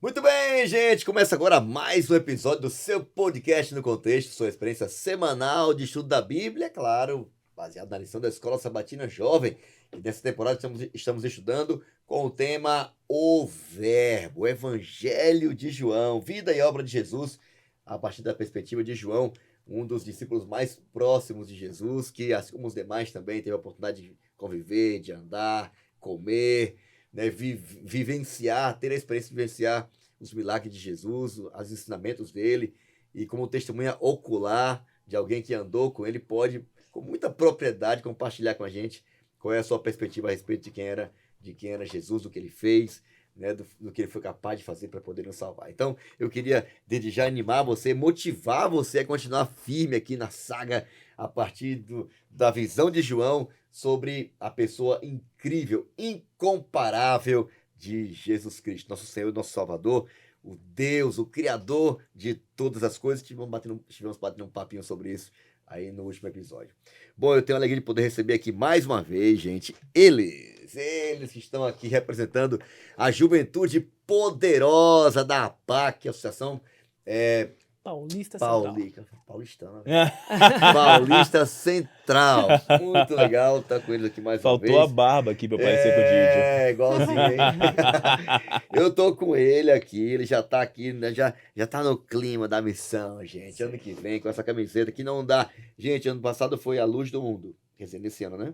Muito bem, gente. Começa agora mais um episódio do seu podcast no contexto, sua experiência semanal de estudo da Bíblia, claro, baseado na lição da Escola Sabatina Jovem. E nessa temporada estamos estudando com o tema O Verbo, o Evangelho de João, vida e obra de Jesus, a partir da perspectiva de João, um dos discípulos mais próximos de Jesus, que, assim como os demais, também teve a oportunidade de conviver, de andar, comer, né, vivenciar, ter a experiência de vivenciar os milagres de Jesus, os ensinamentos dele, e como testemunha ocular de alguém que andou com ele, pode, com muita propriedade, compartilhar com a gente qual é a sua perspectiva a respeito de quem era Jesus, do que ele fez, né, do que ele foi capaz de fazer para poder nos salvar. Então, eu queria, desde já, animar você, motivar você a continuar firme aqui na saga, a partir da visão de João sobre a pessoa incrível, incomparável de Jesus Cristo, nosso Senhor e nosso Salvador, o Deus, o Criador de todas as coisas. Estivemos batendo um papinho sobre isso aí no último episódio. Bom, eu tenho a alegria de poder receber aqui mais uma vez, gente, eles que estão aqui representando a juventude poderosa da APAC, Associação Paulista Central. Paulista Central. Muito legal estar com eles aqui mais uma vez. Faltou a barba aqui pra aparecer com o Didi. Igualzinho, hein? Eu tô com ele aqui, ele já tá aqui, né? Já tá no clima da missão, gente. Ano que vem, com essa camiseta que não dá. Gente, ano passado foi a luz do mundo. Quer dizer, nesse ano, né?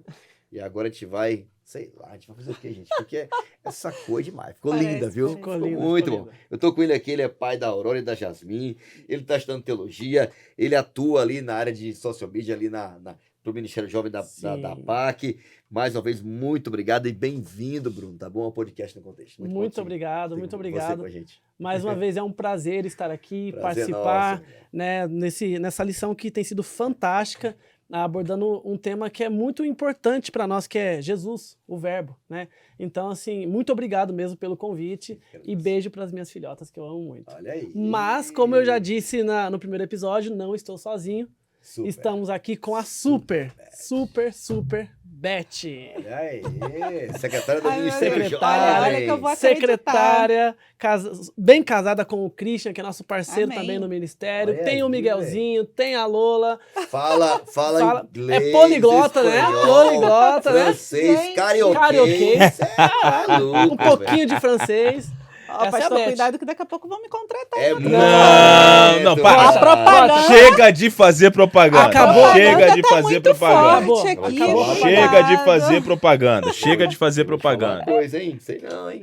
E agora a gente vai, sei lá, a gente vai fazer o quê, gente? Porque essa cor é demais. Ficou linda, viu? Ficou muito bom. Eu tô com ele aqui, ele é pai da Aurora e da Jasmine, ele tá estudando teologia, ele atua ali na área de social media, ali pro Ministério Jovem da PAC. Mais uma vez, muito obrigado e bem-vindo, Bruno, tá bom? Ao podcast no contexto. Muito obrigado. Você com a gente. Mais uma vez, é um prazer estar aqui, Prazer participar, nosso, né, nessa lição que tem sido fantástica, abordando um tema que é muito importante para nós, que é Jesus, o Verbo, né? Então, assim, muito obrigado mesmo pelo convite e beijo para as minhas filhotas, que eu amo muito. Olha aí. Mas, como eu já disse no primeiro episódio, não estou sozinho. Super. Estamos aqui com a super Beth. Olha aí, secretária do Ministério Secretária, Jovem. olha que eu vou acreditar. Secretária, bem casada com o Christian, que é nosso parceiro Amém. também no ministério. Olha Tem o aí, Miguelzinho, tem a Lola. Fala inglês, É poliglota, né? espanhol, Poliglota, né? francês, Gente, carioquês. Um pouquinho de francês. Ó, Essa é a pastor, Beth. cuidado que daqui a pouco vão me contratar. É hein, Não, muito para. A propaganda. Chega de fazer propaganda. Acabou. Chega de tá fazer muito propaganda. forte Acabou. aqui, Acabou. Chega de cuidado. fazer propaganda. Chega de fazer Falar uma propaganda. coisa, hein? Sei não, hein?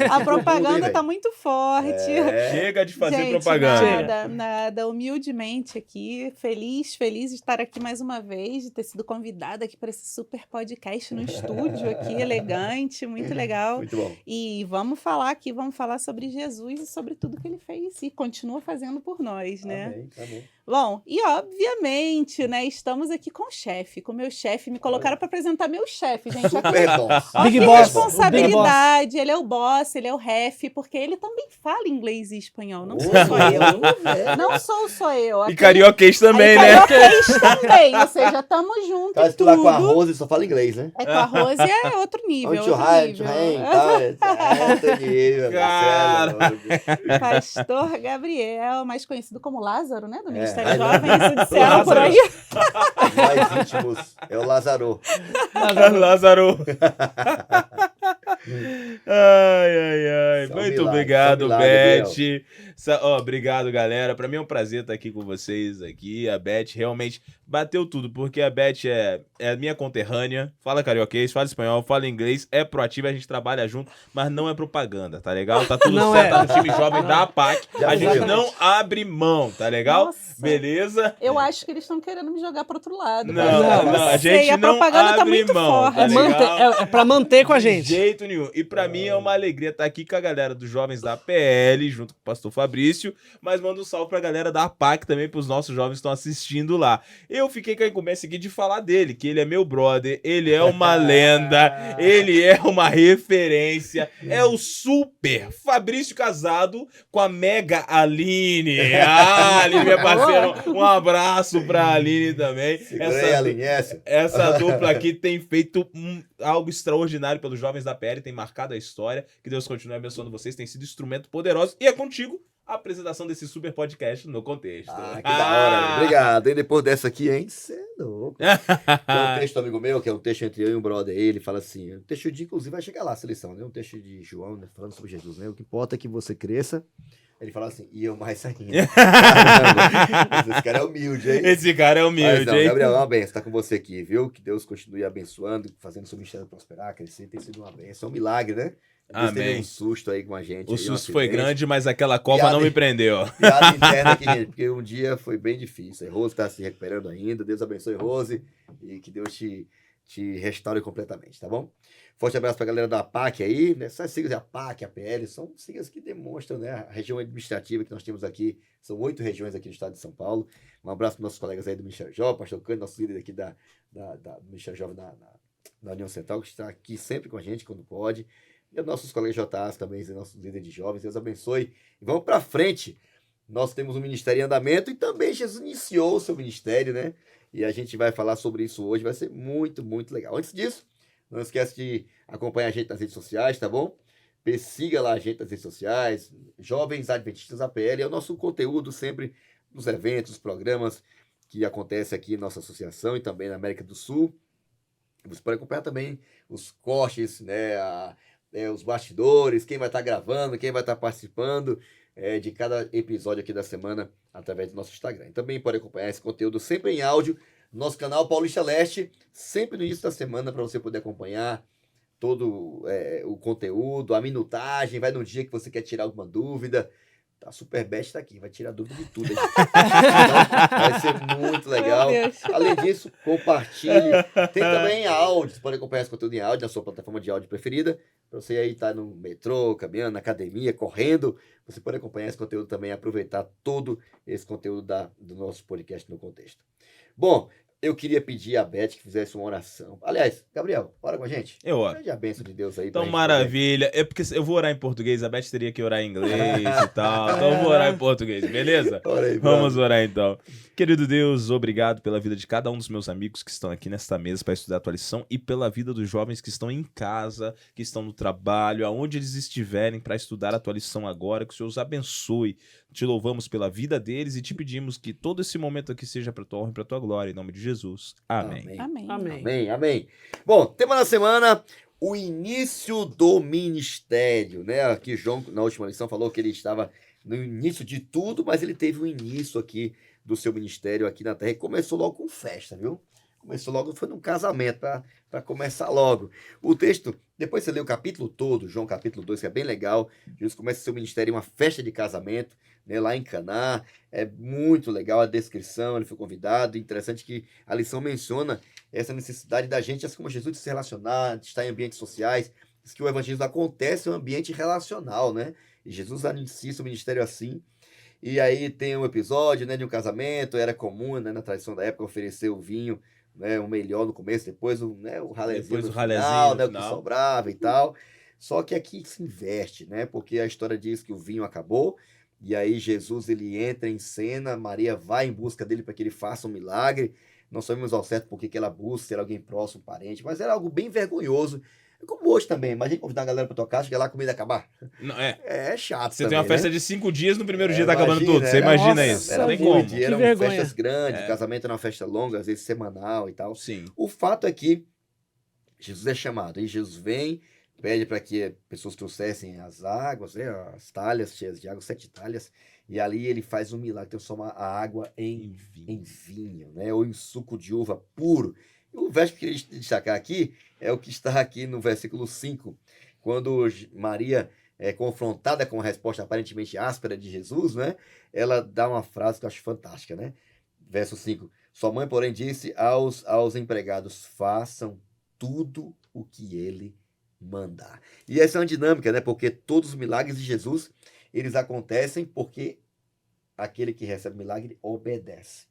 A propaganda velho. tá muito forte. Chega de fazer Gente, propaganda. nada, humildemente aqui, feliz de estar aqui mais uma vez, de ter sido convidada aqui para esse super podcast no estúdio aqui, elegante, muito legal. Muito bom. E vamos falar sobre Jesus e sobre tudo que ele fez e continua fazendo por nós, né? Amém, amém. Bom, e obviamente, né, estamos aqui com o chefe, com o meu chefe, me colocaram para apresentar meu chefe, gente. Super boss. Olha Big que Boss, responsabilidade, ele é o boss, ele é o ref, porque ele também fala inglês e espanhol, não sou só eu. Não sou só eu. E carioquês também, Aí, né? carioquês também, ou seja, tamo junto Caso em tu lá com a tudo. Rose, só fala inglês, né? É com a Rose é outro nível. Onde o Outro raio, nível. outro nível. Cara. Pastor Gabriel, mais conhecido como Lázaro, né? Do Ministério ai, Jovem, não. isso disseram por aí. Mais íntimos. É o Lázaro. Lázaro. Ai. Só um Muito milagre, obrigado, só um milagre, Beth. Obrigado, galera. Pra mim é um prazer estar aqui com vocês aqui. A Beth realmente bateu tudo, porque a Beth é a minha conterrânea, fala carioquês, fala espanhol, fala inglês, é proativa, a gente trabalha junto, mas não é propaganda, tá legal? Tá tudo Não certo, é. tá no time jovem da APAC. Já A gente foi. não abre mão, tá legal? Nossa. Beleza? Eu acho que eles estão querendo me jogar pro outro lado. Não, pastor. não, a sei, gente a não propaganda tá abre muito mão, forte. tá legal? É pra manter com a De gente. jeito nenhum. E pra mim é uma alegria estar aqui com a galera dos jovens da PL, junto com o pastor Fabrício, mas manda um salve pra galera da APAC também, pros nossos jovens que estão assistindo lá. Eu fiquei com a incumbência aqui de falar dele, que ele é meu brother, ele é uma lenda, ele é uma referência, é o super Fabrício casado com a mega Aline. Aline, minha parceira, um abraço pra Aline também. Segurei a linha. Essa dupla aqui tem feito algo extraordinário pelos jovens Jovens da PL têm marcado a história. Que Deus continue abençoando vocês, tem sido instrumento poderoso. E é contigo a apresentação desse super podcast no Contexto. Ah, que da hora. Obrigado. E depois dessa aqui, hein? Você é louco. Tem um texto, amigo meu, que é um texto entre eu e um brother. Ele fala assim, um texto de, inclusive, vai chegar lá essa lição, né? Um texto de João, né? Falando sobre Jesus, né? O que importa é que você cresça. Ele fala assim, e eu mais ainda. Caramba, esse cara é humilde, hein? Esse cara é humilde, Mas não, hein? Gabriel, é uma benção estar com você aqui, viu? Que Deus continue abençoando, fazendo seu ministério prosperar, crescer. Tem sido uma benção, é um milagre, né? Deus Amém. teve um susto aí com a gente. O aí, um susto foi acidente. grande, mas aquela cova Piada, não me prendeu. Piada interna aqui, gente, porque um dia foi bem difícil. A Rose está se recuperando ainda. Deus abençoe, Rose, e que Deus te restaure completamente, tá bom? Forte abraço pra galera da APAC aí, né? Essas siglas, a APAC, a PL, são siglas que demonstram, né, a região administrativa que nós temos aqui. São 8 regiões aqui no estado de São Paulo. Um abraço para nossos colegas aí do Ministério Jovem, pastor Cândido, nosso líder aqui do Ministério Jovem da União Central, que está aqui sempre com a gente quando pode. E os nossos colegas JAs também, nossos líderes de jovens. Deus abençoe. E vamos para frente. Nós temos um ministério em andamento e também Jesus iniciou o seu ministério, né? E a gente vai falar sobre isso hoje. Vai ser muito, muito legal. Antes disso, não esquece de acompanhar a gente nas redes sociais, tá bom? Siga lá a gente nas redes sociais. Jovens Adventistas APL. É o nosso conteúdo sempre nos eventos, programas que acontecem aqui na nossa associação e também na América do Sul. Você pode acompanhar também os cortes, né? Os bastidores, quem vai estar gravando, quem vai estar participando de cada episódio aqui da semana através do nosso Instagram. Também pode acompanhar esse conteúdo sempre em áudio no nosso canal Paulista Leste, sempre no início da semana, para você poder acompanhar todo o conteúdo, a minutagem, vai no dia que você quer tirar alguma dúvida. A Superbest está aqui, vai tirar dúvida de tudo. Então, vai ser muito legal. Além disso, compartilhe. Tem também áudio, você pode acompanhar esse conteúdo em áudio na sua plataforma de áudio preferida. Para você aí estar no metrô, caminhando, na academia, correndo, você pode acompanhar esse conteúdo também e aproveitar todo esse conteúdo do nosso podcast no contexto. Bom, eu queria pedir a Beth que fizesse uma oração. Aliás, Gabriel, ora com a gente. Eu oro. Pede a bênção de Deus aí. Então, maravilha. É porque eu vou orar em português, a Beth teria que orar em inglês e tal. Então, eu vou orar em português, beleza? Ora aí, Vamos orar então. Querido Deus, obrigado pela vida de cada um dos meus amigos que estão aqui nesta mesa para estudar a tua lição e pela vida dos jovens que estão em casa, que estão no trabalho, aonde eles estiverem para estudar a tua lição agora, que o Senhor os abençoe. Te louvamos pela vida deles e te pedimos que todo esse momento aqui seja para tua honra e para tua glória, em nome de Jesus. Amém. Amém. Amém. Amém, amém. Bom, tema da semana, o início do ministério, né? Aqui João, na última lição, falou que ele estava no início de tudo, mas ele teve um início aqui do seu ministério aqui na Terra e começou logo com festa, viu? Começou logo, foi num casamento, para começar logo. O texto, depois você lê o capítulo todo, João capítulo 2, que é bem legal. Jesus começa seu ministério em uma festa de casamento, né, lá em Caná. É muito legal a descrição, ele foi convidado. Interessante que a lição menciona essa necessidade da gente, assim como Jesus, de se relacionar, de estar em ambientes sociais. Diz que o evangelismo acontece em um ambiente relacional, né? E Jesus inicia seu ministério assim. E aí tem um episódio, né, de um casamento, era comum, né, na tradição da época, oferecer o vinho, né, o melhor no começo, depois o ralezinho no final, né, o que sobrava e tal. Só que aqui se investe, né, porque a história diz que o vinho acabou, e aí Jesus ele entra em cena, Maria vai em busca dele para que ele faça um milagre. Não sabemos ao certo por que ela busca, se era alguém próximo, parente, mas era algo bem vergonhoso. Como hoje também, imagina convidar a galera pra tua casa, chegar lá, a comida acabar. Não, É chato. Você também, tem uma festa né? de 5 dias, no primeiro dia tá acabando tudo. Você imagina isso. Era Não tem muito, como. eram vergonha. festas grandes, o casamento era uma festa longa, às vezes semanal e tal. Sim. O fato é que Jesus é chamado, e Jesus vem, pede para que pessoas trouxessem as águas, né, as talhas cheias de água, 7 talhas, e ali ele faz um milagre, transforma a água em vinho, né, ou em suco de uva puro. E o verso que eu queria destacar aqui é o que está aqui no versículo 5, quando Maria é confrontada com a resposta aparentemente áspera de Jesus, né, ela dá uma frase que eu acho fantástica, né? Verso 5, sua mãe, porém, disse aos empregados, façam tudo o que ele mandar. E essa é uma dinâmica, né? Porque todos os milagres de Jesus, eles acontecem porque aquele que recebe o milagre obedece.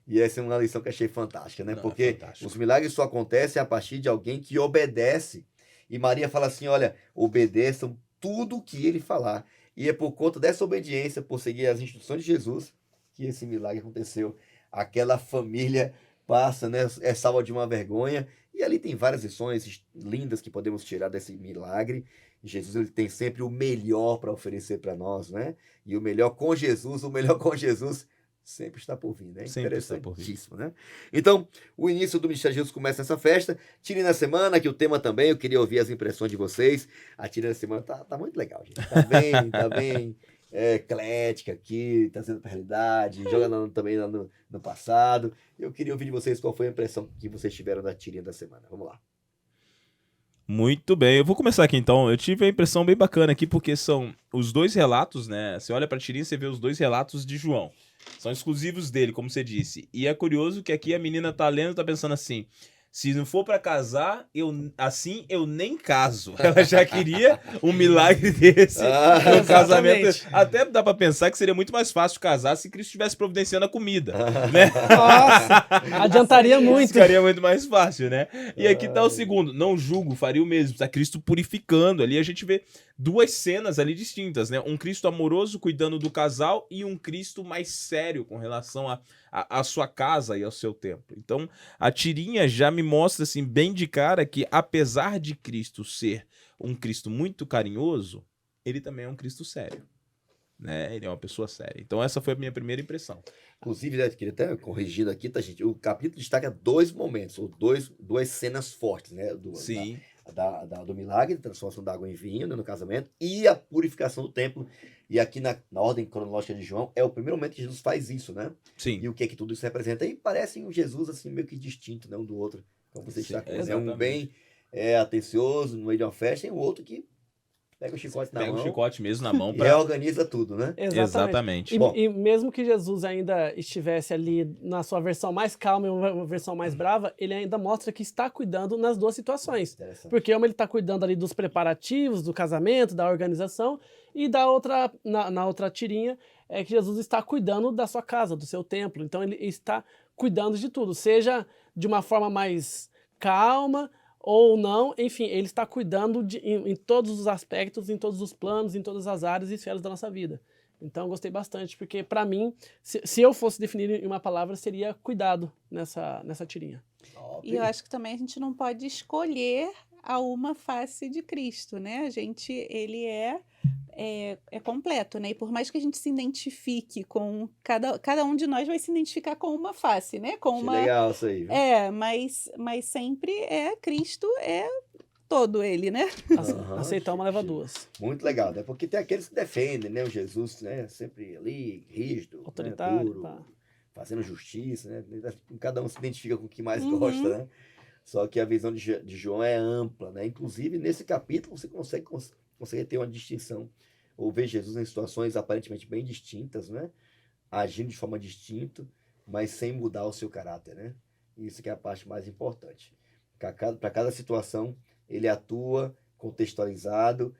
E essa é uma lição que eu achei fantástica, né? Porque os milagres só acontecem a partir de alguém que obedece. E Maria fala assim, olha, obedeçam tudo o que ele falar. E é por conta dessa obediência, por seguir as instruções de Jesus, que esse milagre aconteceu. Aquela família passa, né? É salva de uma vergonha. E ali tem várias lições lindas que podemos tirar desse milagre. Jesus, ele tem sempre o melhor para oferecer para nós, né? E o melhor com Jesus sempre está por vir, né? Sempre está por vir. Interessantíssimo, né? Então, o início do Ministério de Jesus começa nessa festa. Tire na semana, que o tema também, eu queria ouvir as impressões de vocês. A Tire na semana tá muito legal, gente. Tá bem eclética aqui, trazendo pra realidade, jogando também lá no passado. Eu queria ouvir de vocês qual foi a impressão que vocês tiveram da tirinha da semana. Vamos lá. Muito bem, eu vou começar aqui então. Eu tive a impressão bem bacana aqui, porque são os dois relatos, né? Você olha pra tirinha e você vê os dois relatos de João. São exclusivos dele, como você disse. E é curioso que aqui a menina tá lendo e tá pensando assim: se não for pra casar, eu nem caso. Ela já queria um milagre desse no casamento. Até dá pra pensar que seria muito mais fácil casar se Cristo estivesse providenciando a comida, né? Nossa, adiantaria muito. Ficaria muito mais fácil, né? E aqui tá o segundo: não julgo, faria o mesmo. Tá Cristo purificando. Ali a gente vê duas cenas ali distintas, né? Um Cristo amoroso cuidando do casal e um Cristo mais sério com relação à sua casa e ao seu templo. Então, a tirinha já me mostra assim bem de cara que, apesar de Cristo ser um Cristo muito carinhoso, ele também é um Cristo sério, né? Ele é uma pessoa séria. Então, essa foi a minha primeira impressão. Inclusive, né, queria até corrigindo aqui, tá, gente? O capítulo destaca dois momentos, ou duas cenas fortes, né? Sim. Do milagre, da transformação da água em vinho, né, no casamento, e a purificação do templo. E aqui na ordem cronológica de João, é o primeiro momento que Jesus faz isso, né? Sim. E o que é que tudo isso representa? E parece um Jesus, assim, meio que distinto, né, um do outro. Como você está dizendo, um bem atencioso no meio de uma festa, e o outro que pega o chicote na mão. Pega o chicote mesmo na mão E reorganiza tudo, né? Exatamente. E mesmo que Jesus ainda estivesse ali na sua versão mais calma e uma versão mais brava, ele ainda mostra que está cuidando nas duas situações. Porque ele está cuidando ali dos preparativos, do casamento, da organização, e na outra tirinha é que Jesus está cuidando da sua casa, do seu templo. Então ele está cuidando de tudo, seja de uma forma mais calma ou não, enfim, ele está cuidando em todos os aspectos, em todos os planos, em todas as áreas e esferas da nossa vida. Então, gostei bastante, porque para mim, se eu fosse definir em uma palavra, seria cuidado nessa tirinha. E eu acho que também a gente não pode escolher a uma face de Cristo, né? Ele é completo, né? E por mais que a gente se identifique com cada um de nós vai se identificar com uma face, né? Legal isso aí. Viu? Mas sempre Cristo todo ele, né? Aceitar uma leva duas. Muito legal, né? Porque tem aqueles que defendem, né? O Jesus, né? Sempre ali, rígido, autoritário, né? Puro, fazendo justiça, né? Cada um se identifica com o que mais gosta, né? Só que a visão de João é ampla, né? Inclusive, nesse capítulo, você consegue ter uma distinção, ou ver Jesus em situações aparentemente bem distintas, né? Agindo de forma distinta, mas sem mudar o seu caráter, né? Isso que é a parte mais importante. Para cada situação, ele atua contextualizado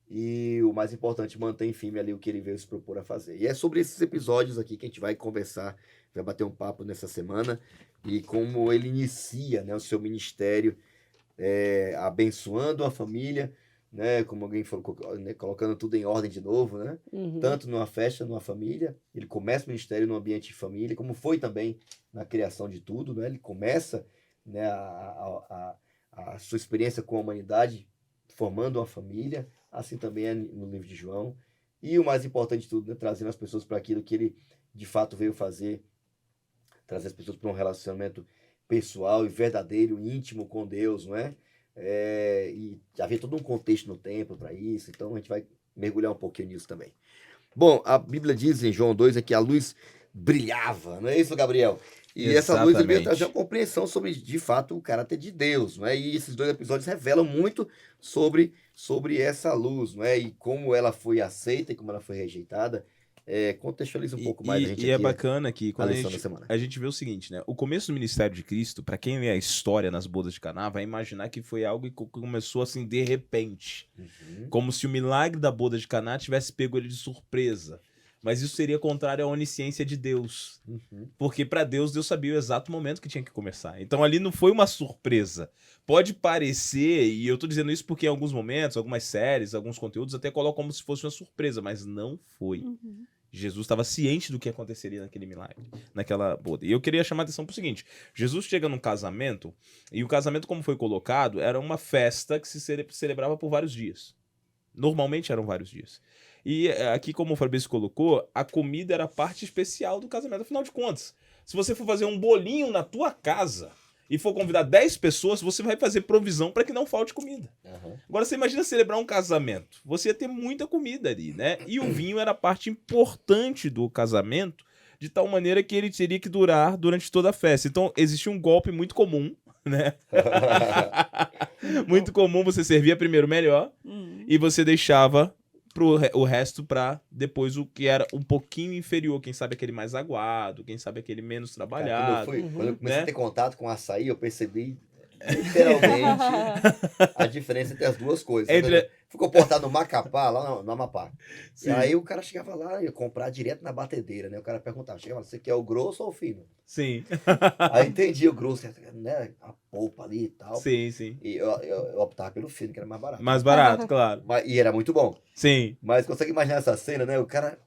e, o mais importante, mantém firme ali o que ele veio se propor a fazer. E é sobre esses episódios aqui que a gente vai conversar, vai bater um papo nessa semana, e como ele inicia, né, o seu ministério abençoando a família, né, como alguém falou, né, colocando tudo em ordem de novo, né? Tanto numa festa, numa família, ele começa o ministério num ambiente de família, como foi também na criação de tudo, né? Ele começa, né, a sua experiência com a humanidade formando uma família, assim também é no livro de João. E o mais importante de tudo, né, trazendo as pessoas para aquilo que ele de fato veio fazer, trazer as pessoas para um relacionamento pessoal e verdadeiro, íntimo com Deus, não é? E havia todo um contexto no templo para isso, então a gente vai mergulhar um pouquinho nisso também. Bom, a Bíblia diz em João 2 que a luz brilhava, não é isso, Gabriel? E essa luz veio trazer uma compreensão sobre, de fato, o caráter de Deus, não é? E esses dois episódios revelam muito sobre essa luz, não é? E como ela foi aceita e como ela foi rejeitada. Contextualiza um pouco mais a gente. E é bacana que quando a gente vê o seguinte, né? O começo do ministério de Cristo, para quem lê a história nas bodas de Caná, vai imaginar que foi algo que começou assim de repente. Como se o milagre da boda de Caná tivesse pego ele de surpresa. Mas isso seria contrário à onisciência de Deus. Porque para Deus sabia o exato momento que tinha que começar. Então ali não foi uma surpresa. Pode parecer, e eu tô dizendo isso porque em alguns momentos, algumas séries, alguns conteúdos até colocam como se fosse uma surpresa, mas não foi. Jesus estava ciente do que aconteceria naquele milagre, naquela boda. E eu queria chamar a atenção para o seguinte: Jesus chega num casamento, e o casamento, como foi colocado, era uma festa que se celebrava por vários dias. Normalmente eram vários dias. E aqui, como o Fabrício colocou, a comida era a parte especial do casamento. Afinal de contas, se você for fazer um bolinho na tua casa e for convidar 10 pessoas, você vai fazer provisão para que não falte comida. Aham. Agora, você imagina celebrar um casamento. Você ia ter muita comida ali, né? E o vinho era parte importante do casamento, de tal maneira que ele teria que durar durante toda a festa. Então, existe um golpe muito comum, né? Muito comum, você servia primeiro o melhor e você deixava o resto para depois o que era um pouquinho inferior. Quem sabe aquele mais aguado, quem sabe aquele menos Cara, trabalhado. quando eu comecei né? a ter contato com açaí, eu percebi literalmente a diferença entre as duas coisas. Entre- Fui comportar no Macapá, lá no Amapá. E Sim. aí o cara chegava lá e ia comprar direto na batedeira, né? O cara perguntava, chegava, você quer o grosso ou o fino? Sim, Aí entendi o grosso, né? A polpa ali e tal. sim, sim. E eu optava pelo fino, que era mais barato. Mais barato, claro. E era muito bom. Sim, Mas consegue imaginar essa cena, né? O cara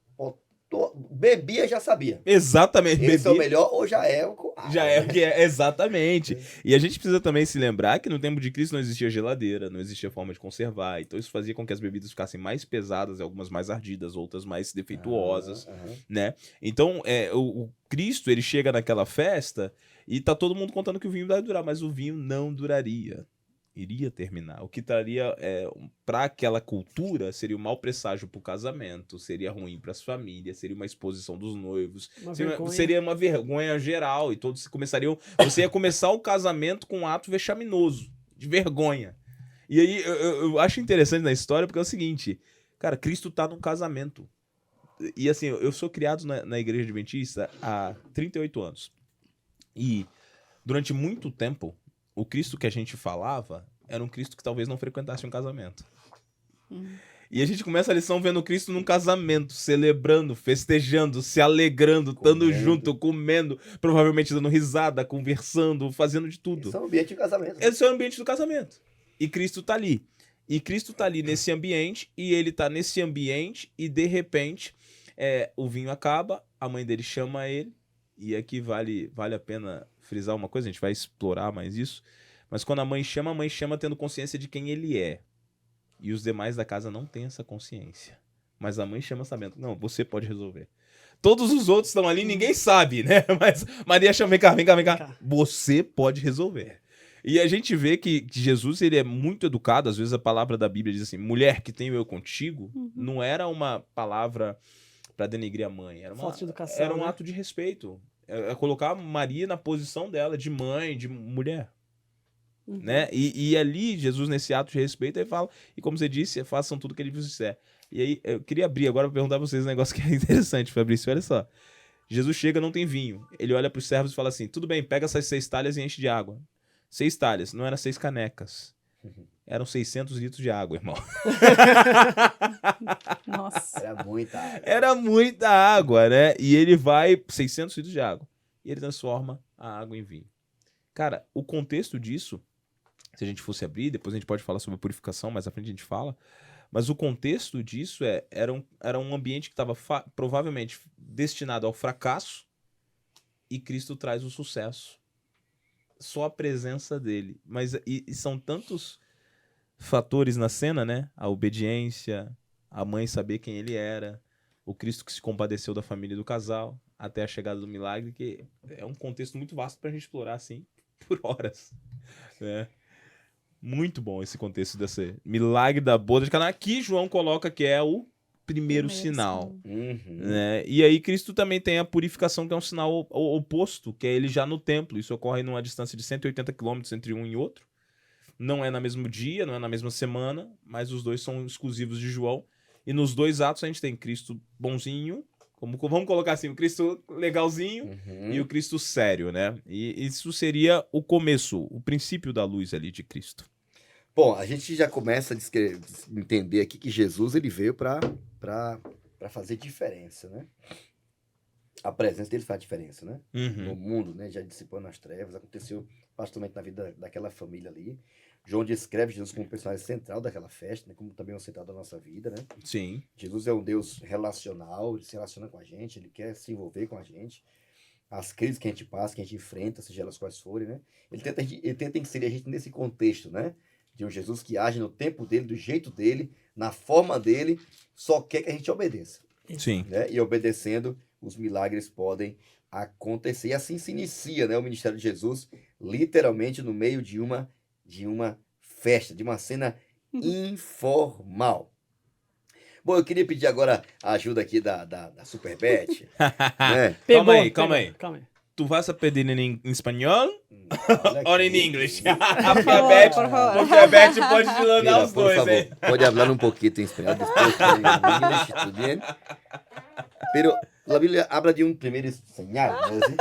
bebia, já sabia. exatamente. Esse é o Bebia- melhor ou já é o com água, Já é né? o que é, exatamente. E a gente precisa também se lembrar que no tempo de Cristo não existia geladeira, não existia forma de conservar. Então isso fazia com que as bebidas ficassem mais pesadas, algumas mais ardidas, outras mais defeituosas, Aham. né? Então, o Cristo, ele chega naquela festa e tá todo mundo contando que o vinho vai durar, mas o vinho não duraria. Iria terminar. O que traria para aquela cultura seria um mau presságio para o casamento, seria ruim para as famílias, seria uma exposição dos noivos, Uma seria, vergonha. seria uma vergonha geral e todos começariam. Você ia começar o casamento com um ato vexaminoso, de vergonha. E aí eu acho interessante na história porque é o seguinte, cara, Cristo tá num casamento. E assim, eu sou criado na igreja adventista há 38 anos. E durante muito tempo, o Cristo que a gente falava era um Cristo que talvez não frequentasse um casamento. E a gente começa a lição vendo Cristo num casamento, celebrando, festejando, se alegrando, estando Comendo. junto, comendo, provavelmente dando risada, conversando, fazendo de tudo. Esse é o ambiente de casamento. Esse é o ambiente do casamento. E Cristo tá ali. E Cristo tá ali nesse ambiente, e ele tá nesse ambiente, e de repente o vinho acaba, a mãe dele chama ele, e aqui vale a pena frisar uma coisa, a gente vai explorar mais isso, mas quando a mãe chama tendo consciência de quem ele é. E os demais da casa não têm essa consciência. Mas a mãe chama sabendo, não, você pode resolver. Todos os outros estão ali, ninguém sabe, né? Mas Maria chama, vem cá. Você pode resolver. E a gente vê que Jesus, ele é muito educado. Às vezes a palavra da Bíblia diz assim, mulher que tenho eu contigo, não era uma palavra para denegrir a mãe. Falta de educação, era um né? ato de respeito. É colocar Maria na posição dela, de mãe, de mulher. Né? E ali, Jesus, nesse ato de respeito, ele fala, e como você disse, façam tudo que ele vos disser. E aí, eu queria abrir agora para perguntar pra vocês um negócio que é interessante, Fabrício, olha só. Jesus chega, não tem vinho. Ele olha pros servos e fala assim, tudo bem, pega essas 6 talhas e enche de água. 6 talhas, não eram 6 canecas. Eram 600 litros de água, irmão. Nossa. Era muita água. Era muita água, né? E ele vai, 600 litros de água. E ele transforma a água em vinho. Cara, o contexto disso, se a gente fosse abrir, depois a gente pode falar sobre a purificação, mais à frente a gente fala, mas o contexto disso era um ambiente que estava provavelmente destinado ao fracasso e Cristo traz o sucesso. Só a presença dele. Mas e são tantos fatores na cena, né? A obediência, a mãe saber quem ele era, o Cristo que se compadeceu da família do casal, até a chegada do milagre, que é um contexto muito vasto pra gente explorar, assim, por horas. Né? Muito bom esse contexto desse milagre da boda de Caná. Aqui João coloca que é o primeiro sinal. Uhum. Né? E aí Cristo também tem a purificação, que é um sinal oposto, que é ele já no templo. Isso ocorre numa distância de 180 quilômetros entre um e outro. Não é no mesmo dia, não é na mesma semana, mas os dois são exclusivos de João. E nos dois atos a gente tem Cristo bonzinho, vamos colocar assim, o Cristo legalzinho e o Cristo sério, né? E isso seria o começo, o princípio da luz ali de Cristo. Bom, a gente já começa a entender aqui que Jesus ele veio para fazer diferença, né? a presença dele faz a diferença, né? Uhum. No mundo, né? Já dissipando as trevas, aconteceu bastante na vida daquela família ali. João descreve Jesus como um personagem central daquela festa, né? Como também um central da nossa vida, né? Sim. Jesus é um Deus relacional, ele se relaciona com a gente, ele quer se envolver com a gente. As crises que a gente passa, que a gente enfrenta, seja elas quais forem, né? Ele tenta inserir a gente nesse contexto, né? De um Jesus que age no tempo dele, do jeito dele, na forma dele, só quer que a gente obedeça, Sim. né? E obedecendo, os milagres podem acontecer. E assim se inicia, né, o ministério de Jesus, literalmente no meio de uma festa, de uma cena informal. Bom, eu queria pedir agora a ajuda aqui da Superbet, né? Calma aí. Tu vas a pedir em espanhol Olha ou aqui. em inglês? Por Porque favor. a Beth pode te mandar Mira, os por dois, favor, hein? pode hablar un poquito en español, después en inglés, ¿tú bien? Pero a Bíblia habla de um primeiro sinal, né? Assim?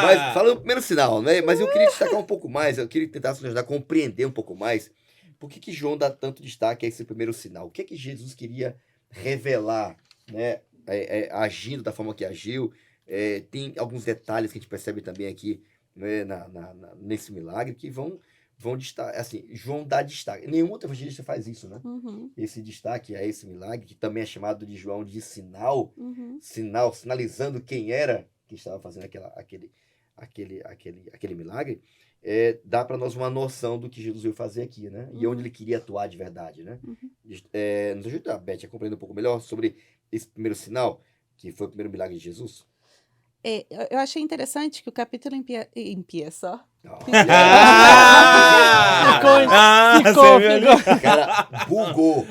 Mas fala o primeiro sinal, né? Mas eu queria destacar um pouco mais, eu queria tentar nos ajudar a compreender um pouco mais por que João dá tanto destaque a esse primeiro sinal. O que Jesus queria revelar, né? Agindo da forma que agiu. Tem alguns detalhes que a gente percebe também aqui, né? Nesse milagre que vão destacar, assim, João dá destaque. Nenhum outro evangelista faz isso, né? Uhum, Esse destaque a esse milagre, que também é chamado de João de sinal, uhum. sinalizando quem era que estava fazendo aquele milagre, dá para nós uma noção do que Jesus veio fazer aqui, né? E onde ele queria atuar de verdade, né? Nos ajuda, Beth, a compreender um pouco melhor sobre esse primeiro sinal, que foi o primeiro milagre de Jesus? Eu achei interessante que o capítulo empieza. Ficou. Cara, bugou.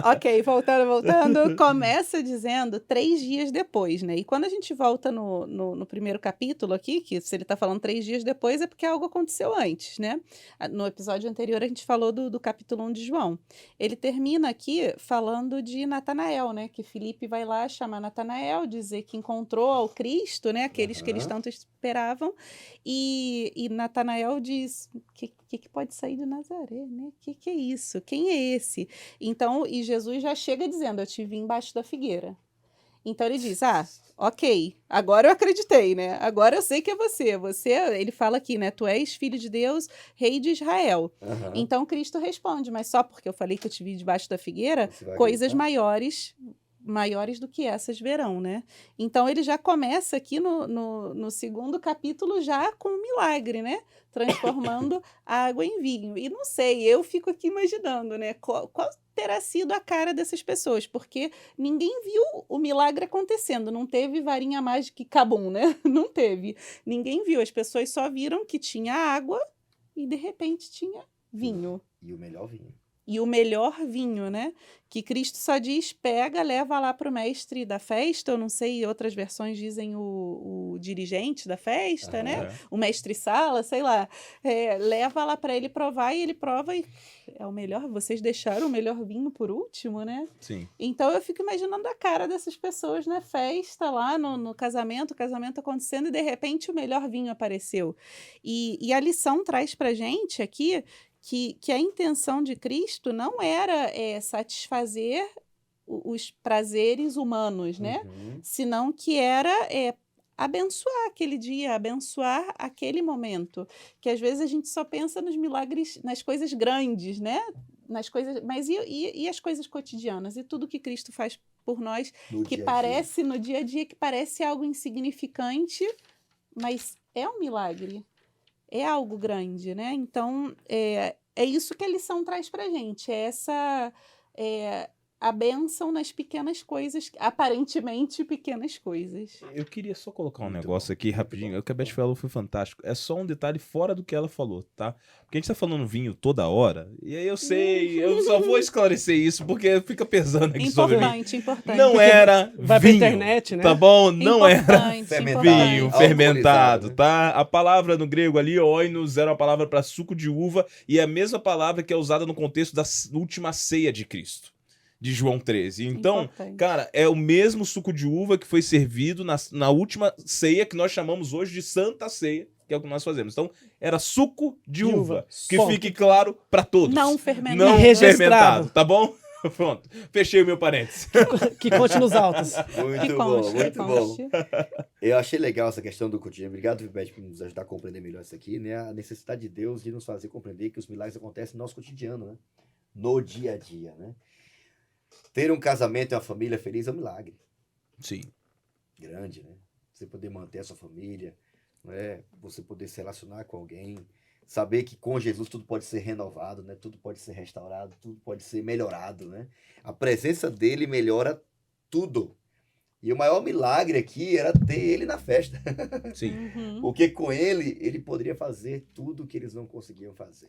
Ok, voltando. Começa dizendo 3 dias depois, né? E quando a gente volta no primeiro capítulo aqui, que se ele tá falando 3 dias depois, é porque algo aconteceu antes, né? No episódio anterior a gente falou do capítulo 1 de João. Ele termina aqui falando de Natanael, né? Que Filipe vai lá chamar Natanael, dizer que encontrou ao Cristo, né? Aqueles que eles tanto esperavam. E Natanael diz, que pode sair de Nazaré, né? Que é isso? Quem é esse? Então, e Jesus já chega dizendo, eu te vi embaixo da figueira. Então ele diz, ok, agora eu acreditei, né? Agora eu sei que é você. Ele fala aqui, né? Tu és filho de Deus, rei de Israel. Uhum. Então Cristo responde, mas só porque eu falei que eu te vi debaixo da figueira, Você vai coisas acreditar? maiores do que essas verão, né? Então ele já começa aqui no segundo capítulo já com um milagre, né? Transformando a água em vinho. E não sei, eu fico aqui imaginando, né? Qual terá sido a cara dessas pessoas? Porque ninguém viu o milagre acontecendo. Não teve varinha mágica e cabum, né? Não teve. Ninguém viu. As pessoas só viram que tinha água e de repente tinha vinho. E o melhor vinho. E o melhor vinho, né? Que Cristo só diz, pega, leva lá para o mestre da festa, eu não sei, outras versões dizem o dirigente da festa, né? O mestre-sala, sei lá. Leva lá para ele provar e ele prova e é o melhor, vocês deixaram o melhor vinho por último, né? Sim. Então eu fico imaginando a cara dessas pessoas na festa, lá no casamento, o casamento acontecendo e de repente o melhor vinho apareceu. E a lição traz pra gente aqui que a intenção de Cristo não era satisfazer os prazeres humanos, né? Uhum. Senão que era abençoar aquele dia, abençoar aquele momento. Que às vezes a gente só pensa nos milagres, nas coisas grandes, né? Nas coisas, mas e as coisas cotidianas? E tudo que Cristo faz por nós, No que dia a parece no dia a dia, que parece algo insignificante, mas é um milagre. É algo grande, né? Então, é isso que a lição traz pra gente. A bênção nas pequenas coisas, aparentemente pequenas coisas. Eu queria só colocar um Muito negócio bom, aqui muito rapidinho. bom. O que a Beth falou foi fantástico. É só um detalhe fora do que ela falou, tá? Porque a gente tá falando vinho toda hora. E aí eu sei, eu só vou esclarecer isso porque fica pesando aqui sobre mim. Importante. Não era Vai pra vinho, internet, né? tá bom? Não era Fermentado. vinho Alcoolizado, fermentado, né? tá? A palavra no grego ali, oinos, era uma palavra para suco de uva e é a mesma palavra que é usada no contexto da última ceia de Cristo, de João 13. Então, Importante. cara, é o mesmo suco de uva que foi servido na última ceia, que nós chamamos hoje de Santa Ceia, que é o que nós fazemos. Então, era suco de uva. Que Ponto. fique claro para todos. Não fermentado. Não Registrado. fermentado, tá bom? Pronto, fechei o meu parênteses. Que conte nos autos. Muito Que bom, conste, muito que bom. conste. Eu achei legal essa questão do cotidiano. Obrigado, Vibete, por nos ajudar a compreender melhor isso aqui, né? A necessidade de Deus de nos fazer compreender que os milagres acontecem no nosso cotidiano, né? No dia a dia, né? Ter um casamento e uma família feliz é um milagre Sim. grande, né? Você poder manter a sua família, né? Você poder se relacionar com alguém, saber que com Jesus tudo pode ser renovado, né? Tudo pode ser restaurado, tudo pode ser melhorado, né? A presença dele melhora tudo. E o maior milagre aqui era ter ele na festa. Sim. Uhum. Porque com ele poderia fazer tudo que eles não conseguiam fazer.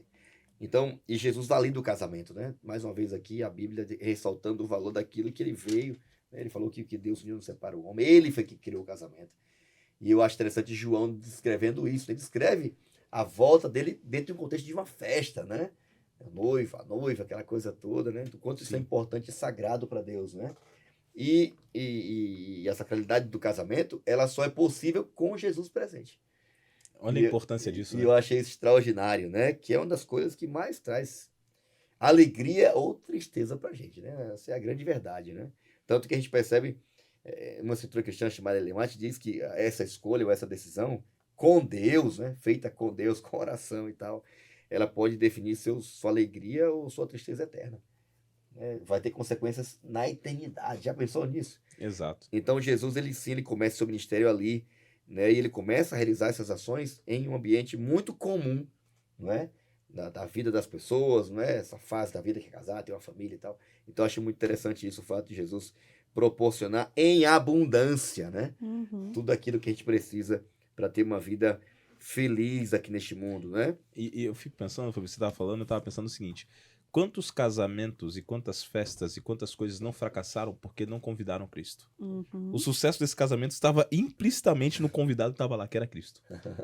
Então, e Jesus valida o casamento, né? Mais uma vez aqui, a Bíblia ressaltando o valor daquilo que ele veio, né? Ele falou que Deus uniu não separa o homem. Ele foi que criou o casamento. E eu acho interessante João descrevendo isso. Ele descreve a volta dele dentro de um contexto de uma festa, né? A noiva, aquela coisa toda, né? Do quanto isso é Sim. importante e sagrado para Deus, né? E a sacralidade do casamento, ela só é possível com Jesus presente. Olha a importância disso, E né? eu achei isso extraordinário, né? Que é uma das coisas que mais traz alegria ou tristeza pra gente, né? Essa é a grande verdade, né? Tanto que a gente percebe, uma escritura cristã chamada Elemate diz que essa escolha ou essa decisão com Deus, né? Feita com Deus, com oração e tal, ela pode definir sua alegria ou sua tristeza eterna. Né? Vai ter consequências na eternidade. Já pensou nisso? Exato. Então Jesus, ele começa seu ministério ali, né? E ele começa a realizar essas ações em um ambiente muito comum, não é? Da vida das pessoas, não é? Essa fase da vida que é casar, ter uma família e tal. Então eu acho muito interessante isso, o fato de Jesus proporcionar em abundância, né? Uhum. Tudo aquilo que a gente precisa para ter uma vida feliz aqui neste mundo, né? E eu fico pensando, Fábio, você estava falando, eu estava pensando o seguinte: quantos casamentos e quantas festas e quantas coisas não fracassaram porque não convidaram Cristo? Uhum. O sucesso desse casamento estava implicitamente no convidado que estava lá, que era Cristo.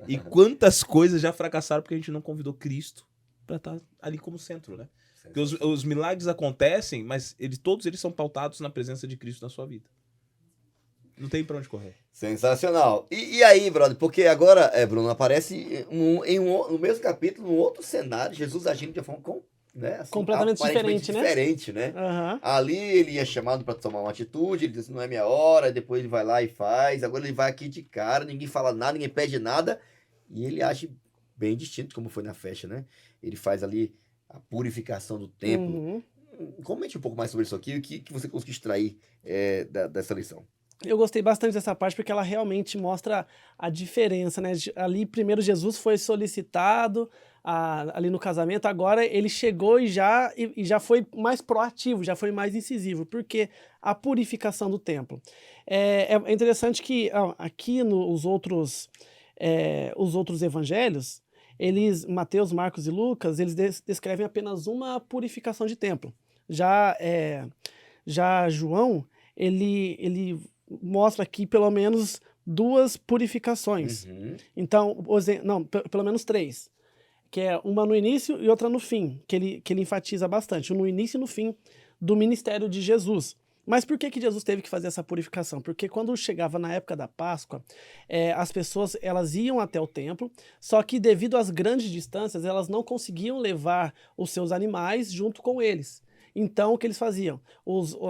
E quantas coisas já fracassaram porque a gente não convidou Cristo para estar ali como centro, né? Porque os milagres acontecem, mas todos eles são pautados na presença de Cristo na sua vida. Não tem pra onde correr. Sensacional. E aí, brother, porque agora, Bruno, aparece no mesmo capítulo, num outro cenário, Jesus agindo de uma forma né, assim, Completamente aparentemente diferente, né? Aham. Ali ele é chamado para tomar uma atitude, ele diz, não é minha hora, depois ele vai lá e faz, agora ele vai aqui de cara, ninguém fala nada, ninguém pede nada, e ele age bem distinto, como foi na festa, né? Ele faz ali a purificação do templo. Uhum. Comente um pouco mais sobre isso aqui, o que você conseguiu extrair dessa lição. Eu gostei bastante dessa parte porque ela realmente mostra a diferença, né? Ali, primeiro, Jesus foi solicitado ali no casamento, agora ele chegou e já foi mais proativo, já foi mais incisivo, porque a purificação do templo. É interessante que aqui os outros evangelhos, Mateus, Marcos e Lucas, eles descrevem apenas uma purificação de templo. Já João, ele mostra aqui pelo menos 2 purificações. Uhum. Então, pelo menos 3. Que é uma no início e outra no fim, que ele enfatiza bastante, no início e no fim do ministério de Jesus. Mas por que Jesus teve que fazer essa purificação? Porque quando chegava na época da Páscoa, as pessoas elas iam até o templo, só que devido às grandes distâncias, elas não conseguiam levar os seus animais junto com eles. Então, o que eles faziam?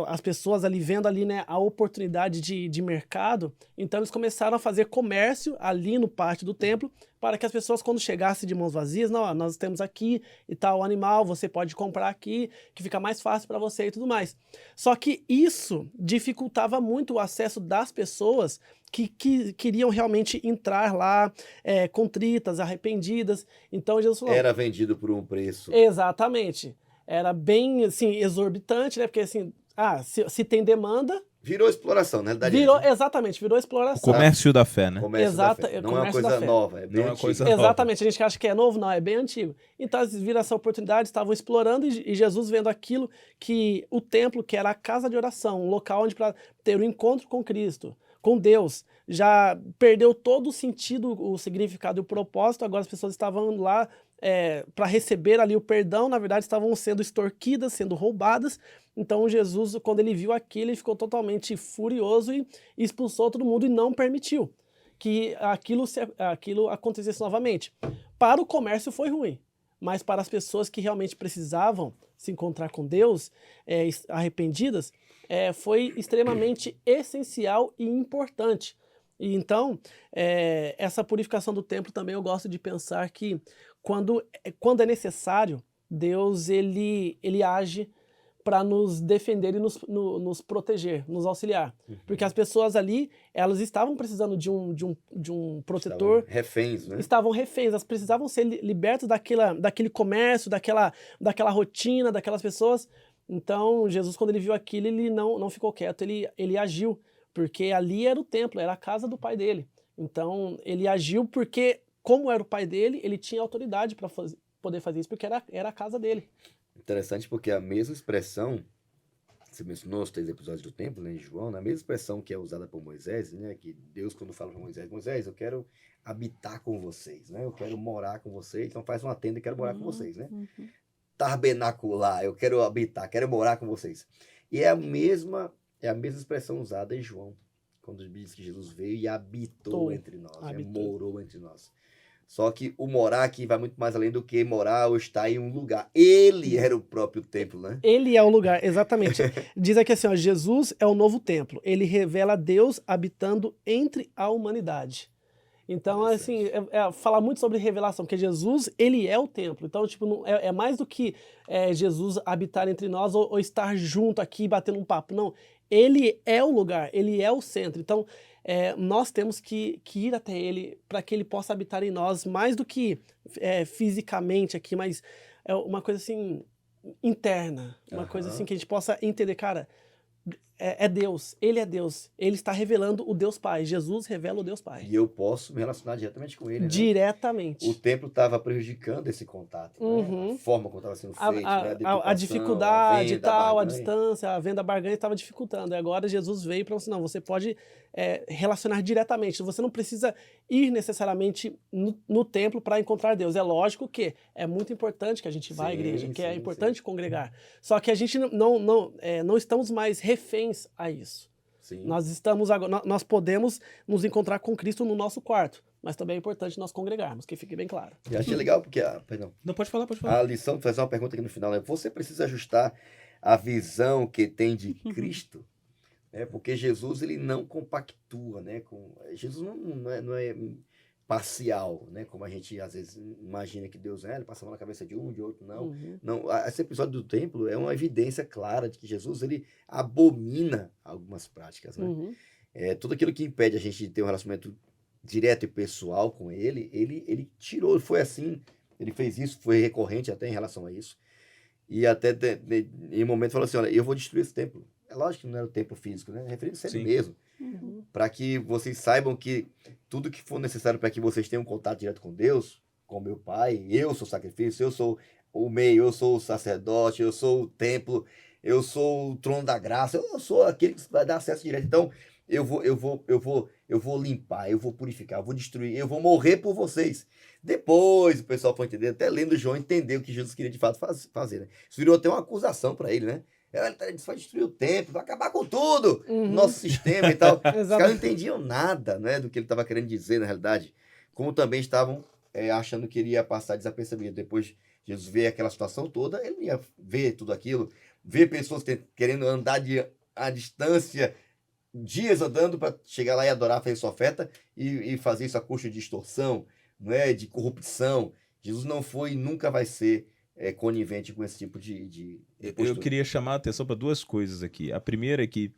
As pessoas ali vendo ali, né, a oportunidade de mercado, então eles começaram a fazer comércio ali no pátio do templo, para que as pessoas, quando chegassem de mãos vazias, não, nós temos aqui e tal animal, você pode comprar aqui, que fica mais fácil para você e tudo mais. Só que isso dificultava muito o acesso das pessoas que queriam realmente entrar lá contritas, arrependidas. Então, Jesus falou... Era vendido por um preço. Exatamente. Era bem, assim, exorbitante, né? Porque, assim, se tem demanda... Virou exploração, na realidade. Exatamente, virou exploração. O comércio da fé, né? Comércio da fé. Não é uma comércio da coisa fé. nova, é bem Não é uma antiga. coisa- Exatamente, a gente acha que é novo, não, é bem antigo. Então eles viram essa oportunidade, estavam explorando e Jesus vendo aquilo que o templo, que era a casa de oração, um local onde para ter um encontro com Cristo, com Deus, já perdeu todo o sentido, o significado e o propósito, agora as pessoas estavam lá para receber ali o perdão, na verdade estavam sendo extorquidas, sendo roubadas. Então Jesus, quando ele viu aquilo, ele ficou totalmente furioso e expulsou todo mundo e não permitiu que aquilo acontecesse novamente. Para o comércio foi ruim, mas para as pessoas que realmente precisavam se encontrar com Deus, arrependidas, foi extremamente essencial e importante. E então, essa purificação do templo também eu gosto de pensar que quando é necessário, Deus ele age para nos defender e nos proteger, nos auxiliar. Porque as pessoas ali, elas estavam precisando de um protetor. Estavam reféns, né? Estavam reféns, elas precisavam ser libertas daquele comércio, daquela rotina, daquelas pessoas. Então, Jesus, quando ele viu aquilo, ele não ficou quieto, ele agiu, porque ali era o templo, era a casa do pai dele. Então, ele agiu porque, como era o pai dele, ele tinha autoridade para poder fazer isso, porque era a casa dele. Interessante porque a mesma expressão, você mencionou os 3 episódios do templo, né, em João, na mesma expressão que é usada por Moisés, né, que Deus quando fala para Moisés, eu quero habitar com vocês, né, eu quero morar com vocês, então faz uma tenda e quero morar com vocês, né. Tabernacular, eu quero habitar, quero morar com vocês. E é a mesma expressão usada em João, quando diz que Jesus veio e habitou entre nós, né, morou entre nós. Só que o morar aqui vai muito mais além do que morar ou estar em um lugar. Ele era o próprio templo, né? Ele é o lugar, exatamente. Diz aqui assim, ó, Jesus é o novo templo. Ele revela Deus habitando entre a humanidade. Então, assim, falar muito sobre revelação, porque Jesus, ele é o templo. Então, tipo, é mais do que Jesus habitar entre nós ou estar junto aqui batendo um papo. Não, ele é o lugar, ele é o centro. Então, nós temos que ir até ele para que ele possa habitar em nós, mais do que fisicamente aqui, mas é uma coisa assim, interna. Uma coisa assim que a gente possa entender, cara, é Deus, ele está revelando o Deus Pai, Jesus revela o Deus Pai. E eu posso me relacionar diretamente com ele, né? Diretamente. O templo estava prejudicando esse contato, né? A forma como estava sendo feito, né? A dificuldade e tal, a barganha. distância, a venda, a barganha estava dificultando. E agora Jesus veio para você, não, você pode relacionar diretamente. Você não precisa ir necessariamente no templo para encontrar Deus. É lógico que é muito importante que a gente vá à igreja, que é importante congregar. Só que a gente não estamos mais reféns a isso. Sim. Nós podemos nos encontrar com Cristo no nosso quarto, mas também é importante nós congregarmos, que fique bem claro. E achei legal porque, perdão. Não, pode falar. A lição, fazer uma pergunta aqui no final, né? Você precisa ajustar a visão que tem de Cristo, né? Porque Jesus, ele não compactua, né? Jesus não é parcial, né? Como a gente às vezes imagina que Deus ele passa a mão na cabeça de um, de outro, não. Não, esse episódio do templo é uma evidência clara de que Jesus, ele abomina algumas práticas, né? Tudo aquilo que impede a gente de ter um relacionamento direto e pessoal com ele tirou, foi assim, ele fez isso, foi recorrente até em relação a isso, e até em um momento falou assim, olha, eu vou destruir esse templo. É lógico que não era o templo físico, né? Referindo-se a ele mesmo. Para que vocês saibam que tudo que for necessário para que vocês tenham contato direto com Deus, com meu Pai, eu sou o sacrifício, eu sou o meio, eu sou o sacerdote, eu sou o templo, eu sou o trono da graça, eu sou aquele que vai dar acesso direto. Então, eu vou limpar, eu vou purificar, eu vou destruir, eu vou morrer por vocês. Depois o pessoal foi entender, até lendo João, entendeu o que Jesus queria de fato fazer, né? Isso virou até uma acusação para ele, né? Ele vai destruir o templo, vai acabar com tudo, nosso sistema e tal. Os caras não entendiam nada, né, do que ele estava querendo dizer, na realidade. Como também estavam achando que ele ia passar desapercebido. Depois Jesus vê aquela situação toda, ele ia ver tudo aquilo, ver pessoas querendo andar à distância, dias andando para chegar lá e adorar, fazer sua oferta e fazer isso a custa de extorsão, não é, de corrupção. Jesus não foi e nunca vai ser conivente com esse tipo de postura. Eu queria chamar a atenção para 2 coisas aqui. A primeira é que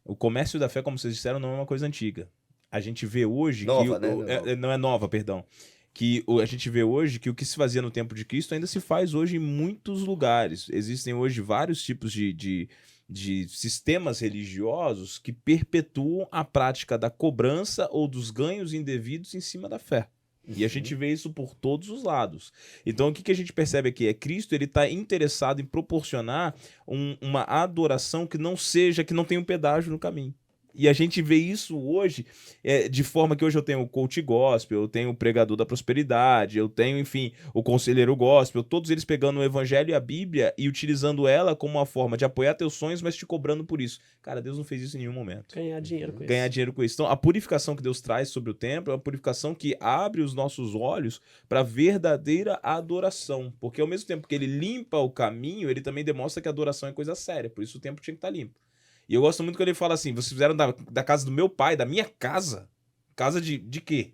o comércio da fé, como vocês disseram, não é uma coisa antiga. A gente vê hoje nova, que... Não é nova, perdão. Que a gente vê hoje que o que se fazia no tempo de Cristo ainda se faz hoje em muitos lugares. Existem hoje vários tipos de sistemas religiosos que perpetuam a prática da cobrança ou dos ganhos indevidos em cima da fé. E a gente vê isso por todos os lados. Então, o que a gente percebe aqui? Cristo ele está interessado em proporcionar uma adoração que não tenha um pedágio no caminho. E a gente vê isso hoje, de forma que hoje eu tenho o coach gospel, eu tenho o pregador da prosperidade, eu tenho, enfim, o conselheiro gospel, todos eles pegando o evangelho e a Bíblia e utilizando ela como uma forma de apoiar teus sonhos, mas te cobrando por isso. Cara, Deus não fez isso em nenhum momento. Ganhar dinheiro com isso. Ganhar dinheiro com isso. Então, a purificação que Deus traz sobre o templo é uma purificação que abre os nossos olhos para a verdadeira adoração. Porque ao mesmo tempo que ele limpa o caminho, ele também demonstra que a adoração é coisa séria. Por isso o templo tinha que estar limpo. E eu gosto muito quando ele fala assim, vocês fizeram da casa do meu pai, da minha casa. Casa de quê?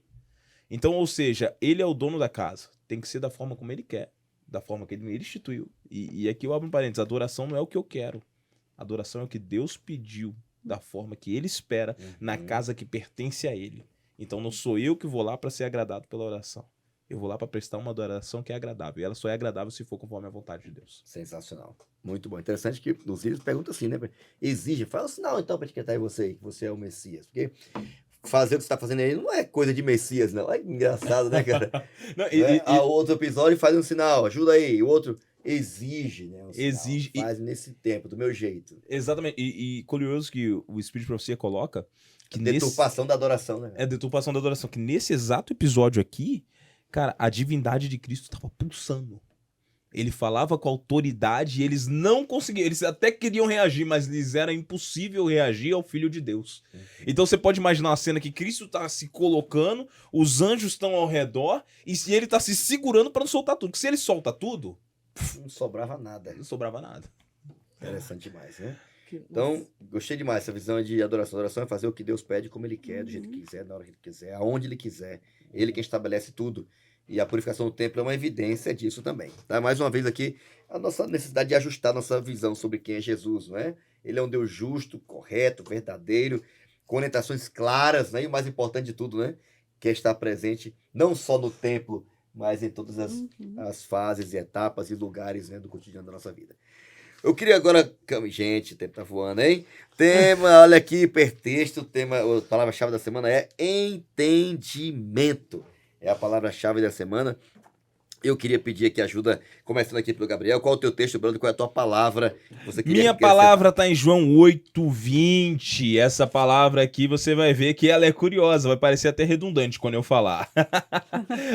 Então, ou seja, ele é o dono da casa. Tem que ser da forma como ele quer. Da forma que ele instituiu. E aqui eu abro um parênteses. Adoração não é o que eu quero. Adoração é o que Deus pediu. Da forma que ele espera. Na casa que pertence a ele. Então não sou eu que vou lá para ser agradado pela oração. Eu vou lá para prestar uma adoração que é agradável. E ela só é agradável se for conforme a vontade de Deus. Sensacional. Muito bom. Interessante que nos livros pergunta assim, né? Exige. Fala o sinal então para etiquetar em você, que você é o Messias. Porque fazer o que você está fazendo aí não é coisa de Messias, não. É engraçado, né, cara? Não, A outro episódio faz um sinal, ajuda aí. O outro exige, né? Um sinal. Exige. Faz nesse tempo, do meu jeito. Exatamente. E curioso que o Espírito de Profecia coloca que Deturpação da adoração, né? É deturpação da adoração. Que nesse exato episódio aqui, cara, a divindade de Cristo estava pulsando. Ele falava com autoridade e eles não conseguiam. Eles até queriam reagir, mas lhes era impossível reagir ao Filho de Deus. Então você pode imaginar uma cena que Cristo está se colocando, os anjos estão ao redor e ele está se segurando para não soltar tudo. Porque se ele solta tudo, Não sobrava nada. não sobrava nada. Interessante demais, né? Então, gostei demais essa visão de adoração. Adoração é fazer o que Deus pede, como Ele quer, do jeito que quiser, na hora que Ele quiser, aonde Ele quiser. Ele quem estabelece tudo. E a purificação do templo é uma evidência disso também. Tá? Mais uma vez aqui, a nossa necessidade de ajustar nossa visão sobre quem é Jesus, não é? Ele é um Deus justo, correto, verdadeiro, com orientações claras, né? E o mais importante de tudo, né? Que é estar presente não só no templo, mas em todas as fases e etapas e lugares, né, do cotidiano da nossa vida. Eu queria agora... Gente, o tempo tá voando, hein? Tema, olha aqui, hipertexto, a palavra-chave da semana é entendimento. É a palavra-chave da semana. Eu queria pedir aqui ajuda, começando aqui pelo Gabriel. Qual é o teu texto, Bruno? Qual é a tua palavra? Você Minha palavra está em João 8:20. Essa palavra aqui você vai ver que ela é curiosa, vai parecer até redundante quando eu falar.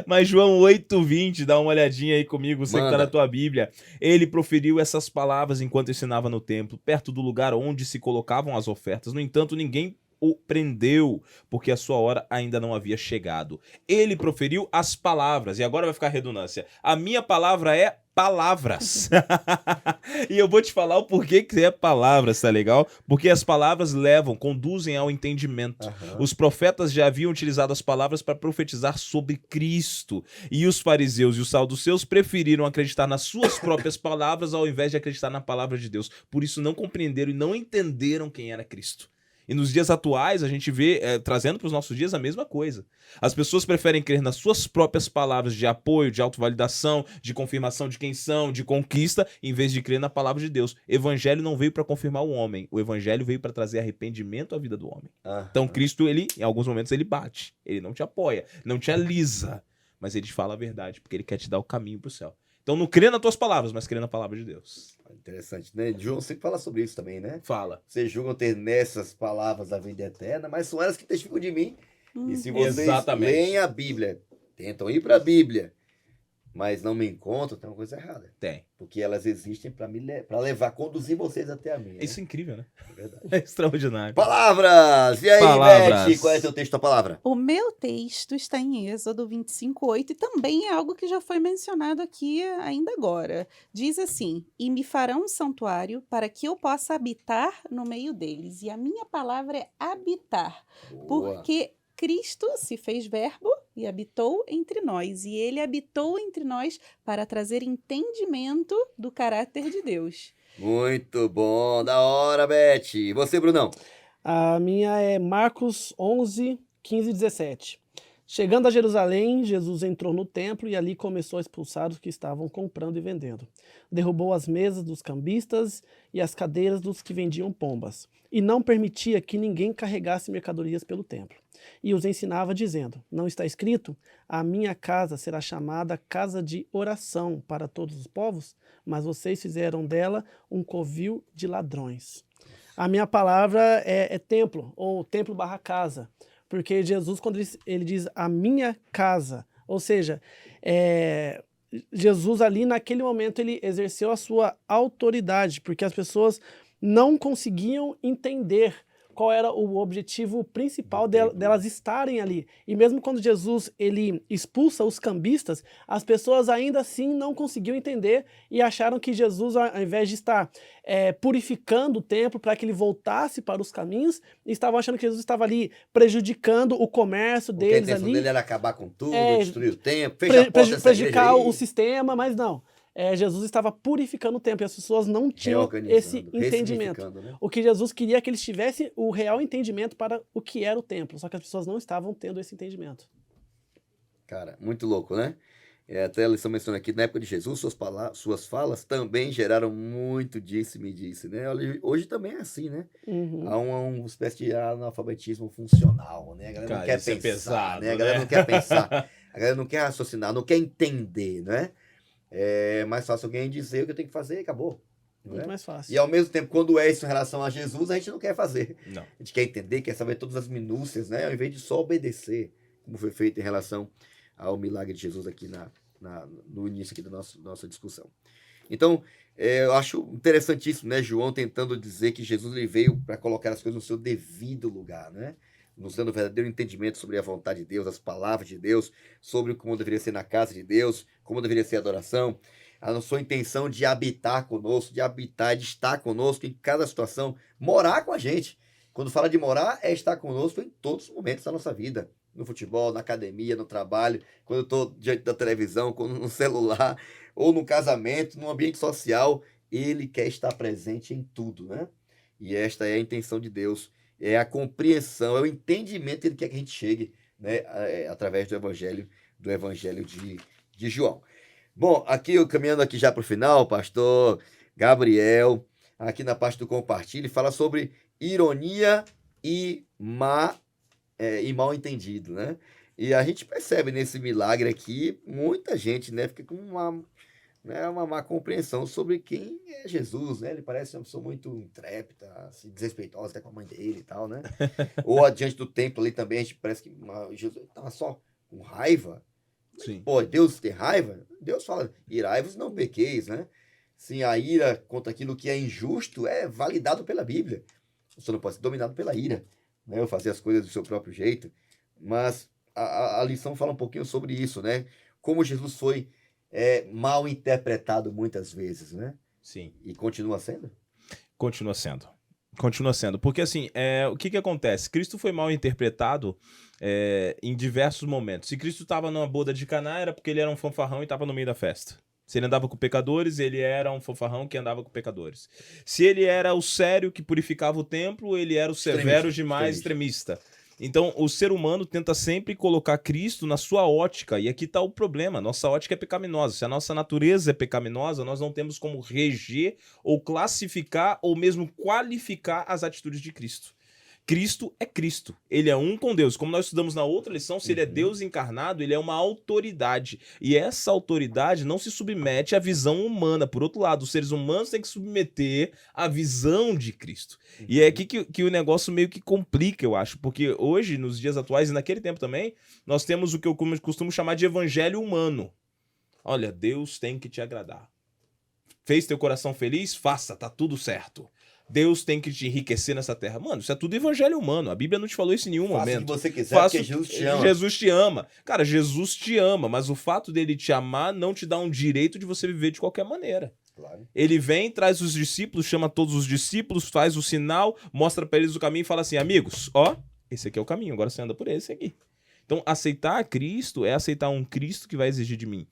Mas João 8:20, dá uma olhadinha aí comigo, você que está na tua Bíblia. Ele proferiu essas palavras enquanto ensinava no templo, perto do lugar onde se colocavam as ofertas. No entanto, ninguém o prendeu, porque a sua hora ainda não havia chegado. Ele proferiu as palavras, e agora vai ficar redundância. A minha palavra é palavras. E eu vou te falar o porquê que é palavras, tá legal? Porque as palavras conduzem ao entendimento. Os profetas já haviam utilizado as palavras para profetizar sobre Cristo. E os fariseus e os saduceus preferiram acreditar nas suas próprias palavras ao invés de acreditar na palavra de Deus. Por isso não compreenderam e não entenderam quem era Cristo. E nos dias atuais, a gente vê, trazendo para os nossos dias, a mesma coisa. As pessoas preferem crer nas suas próprias palavras de apoio, de autovalidação, de confirmação de quem são, de conquista, em vez de crer na palavra de Deus. Evangelho não veio para confirmar o homem. O evangelho veio para trazer arrependimento à vida do homem. Então, Cristo, em alguns momentos, ele bate. Ele não te apoia, não te alisa. Mas ele te fala a verdade, porque ele quer te dar o caminho para o céu. Então, não crê nas tuas palavras, mas crê na palavra de Deus. Interessante, né? João sempre fala sobre isso também, né? Fala. Vocês julgam ter nessas palavras a vida eterna, mas são elas que testificam de mim. E se vocês leem a Bíblia, tentam ir para a Bíblia, mas não me encontram, tem uma coisa errada. Tem. Porque elas existem para conduzir vocês até a minha. Isso é incrível, né? É verdade. É extraordinário. Palavras! E aí, Beth, qual é o teu texto, a palavra? O meu texto está em Êxodo 25:8 e também é algo que já foi mencionado aqui ainda agora. Diz assim: e me farão um santuário para que eu possa habitar no meio deles. E a minha palavra é habitar. Boa. Porque Cristo se fez verbo e habitou entre nós. E ele habitou entre nós para trazer entendimento do caráter de Deus. Muito bom, da hora, Beth. E você, Brunão? A minha é Marcos 11:15 e 17. Chegando a Jerusalém, Jesus entrou no templo e ali começou a expulsar os que estavam comprando e vendendo. Derrubou as mesas dos cambistas e as cadeiras dos que vendiam pombas, e não permitia que ninguém carregasse mercadorias pelo templo. E os ensinava dizendo: não está escrito, a minha casa será chamada casa de oração para todos os povos, mas vocês fizeram dela um covil de ladrões. A minha palavra é templo, ou templo barra casa. Porque Jesus, quando ele diz a minha casa, ou seja, Jesus ali naquele momento ele exerceu a sua autoridade, porque as pessoas não conseguiam entender qual era o objetivo principal delas estarem ali. E mesmo quando Jesus ele expulsa os cambistas, as pessoas ainda assim não conseguiam entender e acharam que Jesus, ao invés de estar purificando o templo para que ele voltasse para os caminhos, estavam achando que Jesus estava ali prejudicando o comércio Porque a deles intenção ali, dele era acabar com tudo, destruir o templo, fechar a porta dessa igreja prejudicar aí. o sistema, mas não. Jesus estava purificando o templo e as pessoas não tinham esse Reorganizando, entendimento. ressignificando, né? O que Jesus queria é que eles tivessem o real entendimento para o que era o templo, só que as pessoas não estavam tendo esse entendimento. Cara, muito louco, né? Até a lição menciona aqui, na época de Jesus, suas falas também geraram muito disse-me-disse, né? Hoje também é assim, né? Uhum. Há uma espécie de analfabetismo funcional, né? A galera não Cara, quer isso é pensar, pesado, né? A galera né? não quer pensar, a galera não quer raciocinar, não quer entender, né? É mais fácil alguém dizer o que eu tenho que fazer e acabou. Muito Né? mais fácil. E ao mesmo tempo, quando é isso em relação a Jesus, a gente não quer fazer. Não. A gente quer entender, quer saber todas as minúcias, né? Ao invés de só obedecer, como foi feito em relação ao milagre de Jesus aqui no início aqui da nossa discussão. Então, eu acho interessantíssimo, né? João tentando dizer que Jesus ele veio para colocar as coisas no seu devido lugar, né? Nos dando o verdadeiro entendimento sobre a vontade de Deus, as palavras de Deus, sobre como deveria ser na casa de Deus, como deveria ser a adoração, a sua intenção de habitar conosco, de estar conosco em cada situação, morar com a gente. Quando fala de morar, é estar conosco em todos os momentos da nossa vida, no futebol, na academia, no trabalho, quando eu estou diante da televisão, quando no celular, ou no casamento, no ambiente social, ele quer estar presente em tudo, né? E esta é a intenção de Deus. É a compreensão, é o entendimento que ele quer que a gente chegue, né, através do evangelho de João. Bom, aqui eu caminhando aqui já para o final, pastor Gabriel, aqui na parte do compartilhe, fala sobre ironia e mal entendido, né? E a gente percebe nesse milagre aqui, muita gente, né, fica com uma má compreensão sobre quem é Jesus, né? Ele parece uma pessoa muito intrépida, assim, desrespeitosa até com a mãe dele e tal, né? Ou adiante do templo ali também, a gente parece que Jesus estava só com raiva. Sim. Pô, Deus tem raiva? Deus fala, irai-vos não pequeis, né? Sim, a ira contra aquilo que é injusto é validado pela Bíblia. Você não pode ser dominado pela ira, né? Ou fazer as coisas do seu próprio jeito. Mas a lição fala um pouquinho sobre isso, né? Como Jesus foi mal interpretado muitas vezes, né? Sim. E continua sendo? Continua sendo. Continua sendo. Porque, assim, o que acontece? Cristo foi mal interpretado em diversos momentos. Se Cristo estava numa boda de Caná, era porque ele era um fanfarrão e estava no meio da festa. Se ele andava com pecadores, ele era um fanfarrão que andava com pecadores. Se ele era o sério que purificava o templo, ele era o severo demais, extremista. Então, o ser humano tenta sempre colocar Cristo na sua ótica, e aqui está o problema, nossa ótica é pecaminosa. Se a nossa natureza é pecaminosa, nós não temos como reger ou classificar ou mesmo qualificar as atitudes de Cristo. Cristo é Cristo, ele é um com Deus. Como nós estudamos na outra lição, se ele é Deus encarnado, ele é uma autoridade. E essa autoridade não se submete à visão humana. Por outro lado, os seres humanos têm que submeter à visão de Cristo. E é aqui que o negócio meio que complica, eu acho. Porque hoje, nos dias atuais e naquele tempo também, nós temos o que eu costumo chamar de evangelho humano. Olha, Deus tem que te agradar. Fez teu coração feliz? Faça, tá tudo certo. Deus tem que te enriquecer nessa terra. Mano, isso é tudo evangelho humano. A Bíblia não te falou isso em nenhum momento. Faça o que você quiser, porque Jesus te ama. Jesus te ama. Cara, Jesus te ama, mas o fato dele te amar não te dá um direito de você viver de qualquer maneira. Claro. Ele vem, traz os discípulos, chama todos os discípulos, faz o sinal, mostra para eles o caminho e fala assim, amigos, ó, esse aqui é o caminho, agora você anda por esse aqui. Então, aceitar Cristo é aceitar um Cristo que vai exigir de mim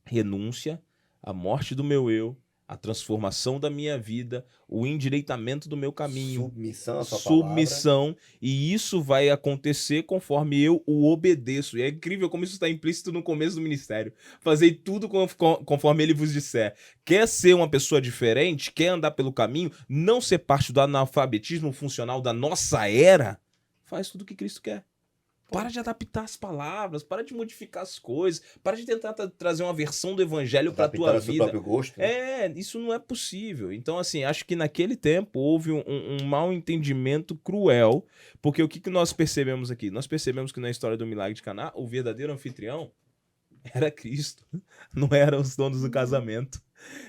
renúncia, a morte do meu eu, a transformação da minha vida, o endireitamento do meu caminho, submissão à sua submissão, e isso vai acontecer conforme eu o obedeço. E é incrível como isso está implícito no começo do ministério. Fazei tudo conforme ele vos disser. Quer ser uma pessoa diferente? Quer andar pelo caminho? Não ser parte do analfabetismo funcional da nossa era? Faz tudo o que Cristo quer. Para de adaptar as palavras, para de modificar as coisas, para de tentar trazer uma versão do evangelho para Adaptar tua ao seu vida. próprio gosto. Né? Isso não é possível. Então, assim, acho que naquele tempo houve um mal entendimento cruel, porque o que nós percebemos aqui? Nós percebemos que na história do milagre de Caná, o verdadeiro anfitrião era Cristo, não eram os donos do casamento.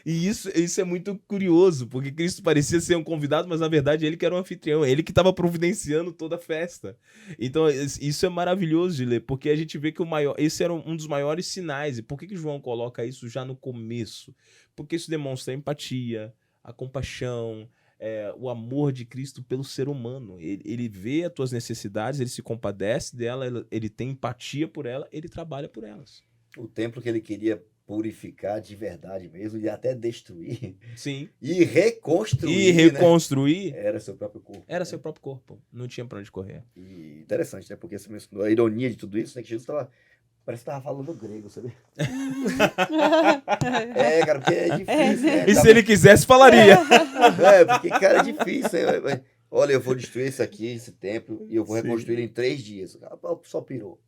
E isso é muito curioso, porque Cristo parecia ser um convidado, mas na verdade ele que era o anfitrião, ele que estava providenciando toda a festa. Então isso é maravilhoso de ler, porque a gente vê que esse era um dos maiores sinais. E por que João coloca isso já no começo? Porque isso demonstra a empatia, a compaixão, o amor de Cristo pelo ser humano. Ele vê as tuas necessidades, ele se compadece dela, ele tem empatia por ela, ele trabalha por elas. O templo que ele queria purificar de verdade mesmo e até destruir. Sim. E reconstruir. Né? Era seu próprio corpo. Era seu próprio corpo. Não tinha pra onde correr. E interessante, né? Porque você mencionou a ironia de tudo isso, né? Que Jesus parece que estava falando grego, sabe? Cara, porque é difícil, né? E se ele quisesse, falaria. Porque, cara, é difícil. Né? Olha, eu vou destruir isso aqui, esse templo, e eu vou reconstruir ele em 3 dias. O cara só pirou.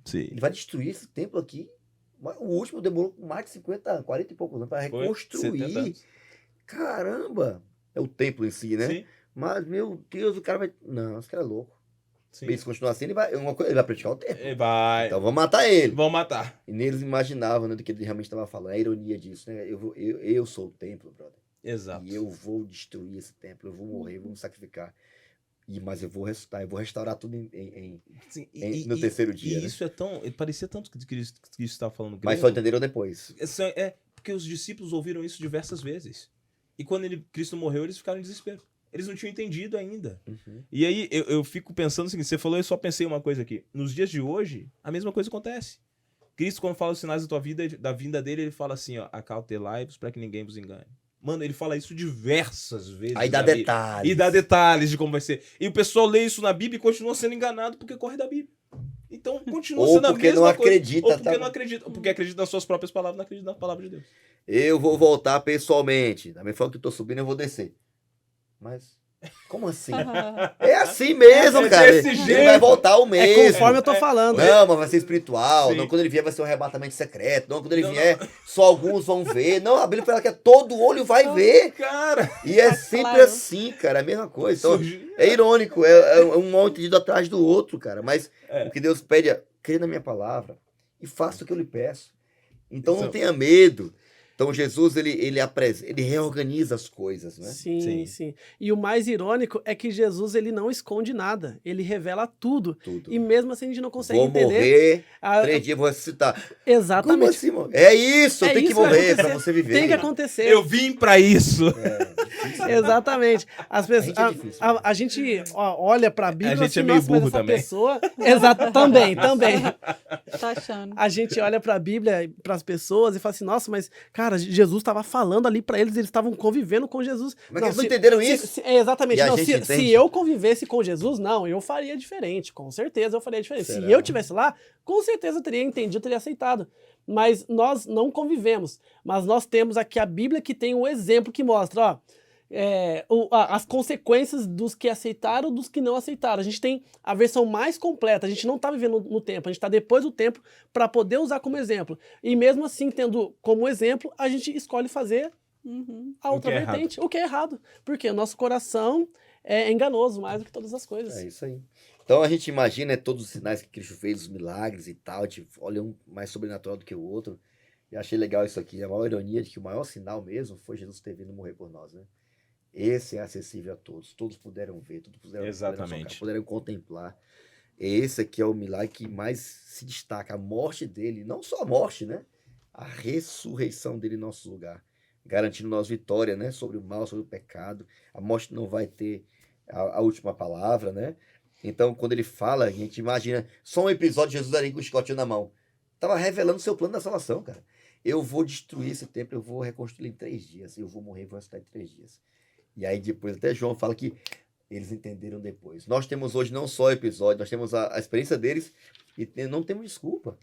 Sim. Ele vai destruir esse templo aqui. O último demorou mais de 50, 40 e poucos anos para reconstruir. Caramba! É o templo em si, né? Sim. Mas, meu Deus, o cara vai... Não, esse cara é louco. Sim. Se continuar assim, ele vai praticar o templo. Ele vai. Então vamos matar ele. Vão matar. E neles imaginavam, né, do que ele realmente estava falando. A ironia disso, né? Eu sou o templo, brother. Exato. E eu vou destruir esse templo. Eu vou morrer, vou me sacrificar. Mas eu vou restaurar tudo no terceiro dia. E isso é tão... Parecia tanto que Cristo estava falando grego. Mas só entenderam depois. Porque os discípulos ouviram isso diversas vezes. E quando Cristo morreu, eles ficaram em desespero. Eles não tinham entendido ainda. Uhum. E aí eu fico pensando o seguinte, você falou, eu só pensei uma coisa aqui. Nos dias de hoje, a mesma coisa acontece. Cristo, quando fala os sinais da tua vida, da vinda dele, ele fala assim, ó, acautelai-vos para que ninguém vos engane. Mano, ele fala isso diversas vezes. Aí dá detalhes. E dá detalhes de como vai ser. E o pessoal lê isso na Bíblia e continua sendo enganado porque corre da Bíblia. Então continua sendo a mesma coisa. Ou porque não acredita. Porque acredita nas suas próprias palavras, não acredita na palavra de Deus. Eu vou voltar pessoalmente. Da mesma forma que eu tô subindo, eu vou descer. Mas... Como assim? É assim mesmo, cara. Desse jeito. Ele vai voltar o mesmo. Conforme eu tô falando. Não, mas vai ser espiritual. Sim. Não, quando ele vier vai ser um arrebatamento secreto. Não, quando ele vier, só alguns vão ver. Não, a Bíblia fala que todo olho vai ver. Cara. E é sempre assim, cara. É a mesma coisa. Então, é irônico. É um mal entendido atrás do outro, cara. Mas o que Deus pede é, crê na minha palavra e faça o que eu lhe peço. Então não tenha medo. Então Jesus, ele reorganiza as coisas, né? Sim. E o mais irônico é que Jesus, ele não esconde nada. Ele revela tudo. E mesmo assim a gente não consegue entender. Vou morrer, 3 dias vou ressuscitar. Exatamente. Como assim, mano? É isso, tem que morrer pra você viver. Tem que acontecer. Eu vim pra isso. Exatamente. As pessoas, a gente olha pra Bíblia... A gente é meio burro também. Também. Tá achando. A gente olha pra Bíblia, pras pessoas e fala assim, nossa, mas... Cara, Jesus estava falando ali para eles estavam convivendo com Jesus. Mas eles não entenderam isso? Exatamente. Não, se eu convivesse com Jesus, não, eu faria diferente. Com certeza eu faria diferente. Será? Se eu estivesse lá, com certeza eu teria entendido, eu teria aceitado. Mas nós não convivemos. Mas nós temos aqui a Bíblia que tem um exemplo que mostra, as consequências dos que aceitaram dos que não aceitaram. A gente tem a versão mais completa, a gente não está vivendo no tempo, a gente está depois do tempo para poder usar como exemplo. E mesmo assim, tendo como exemplo, a gente escolhe fazer a outra vertente, o que é errado. Porque o nosso coração é enganoso mais do que todas as coisas. É isso aí. Então a gente imagina todos os sinais que Cristo fez, os milagres e tal, a gente olha um mais sobrenatural do que o outro. E achei legal isso aqui, a maior ironia de que o maior sinal mesmo foi Jesus ter vindo morrer por nós, né? Esse é acessível a todos. Todos puderam ver, todos puderam contemplar. Esse aqui é o milagre que mais se destaca. A morte dele, não só a morte, né? A ressurreição dele em nosso lugar. Garantindo nós vitória, né? Sobre o mal, sobre o pecado. A morte não vai ter a última palavra, né? Então, quando ele fala, a gente imagina só um episódio de Jesus ali com o chicotinho na mão. Estava revelando o seu plano da salvação, cara. Eu vou destruir esse templo, eu vou reconstruir em 3 dias. Eu vou morrer, vou ressuscitar em 3 dias. E aí depois até João fala que eles entenderam depois. Nós temos hoje não só o episódio, nós temos a experiência deles e não temos desculpa.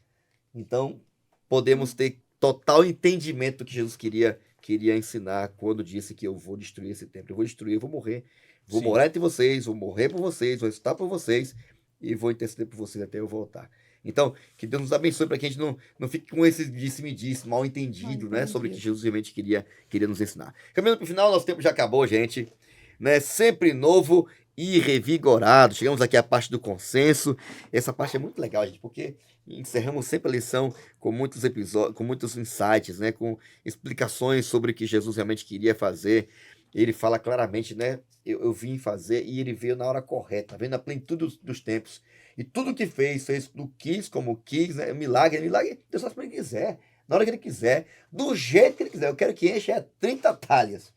Então podemos ter total entendimento do que Jesus queria ensinar quando disse que eu vou destruir esse templo. Eu vou destruir, eu vou morrer. Vou morar entre vocês, vou morrer por vocês, vou ressuscitar por vocês. e vou interceder por vocês até eu voltar. Então, que Deus nos abençoe para que a gente não fique com esse disse-me-disse, mal entendido, né? Sobre o que Jesus realmente queria nos ensinar. Caminhando para o final, nosso tempo já acabou, gente. Né? Sempre novo e revigorado. Chegamos aqui à parte do consenso. Essa parte é muito legal, gente, porque encerramos sempre a lição com muitos episódios, com muitos insights, né? Com explicações sobre o que Jesus realmente queria fazer. Ele fala claramente, né? Eu vim fazer e ele veio na hora correta, veio na plenitude dos tempos. E tudo que fez do quis, como quis, né? Milagre, Deus faz para ele quiser, na hora que ele quiser, do jeito que ele quiser. Eu quero que enche 30 talhas.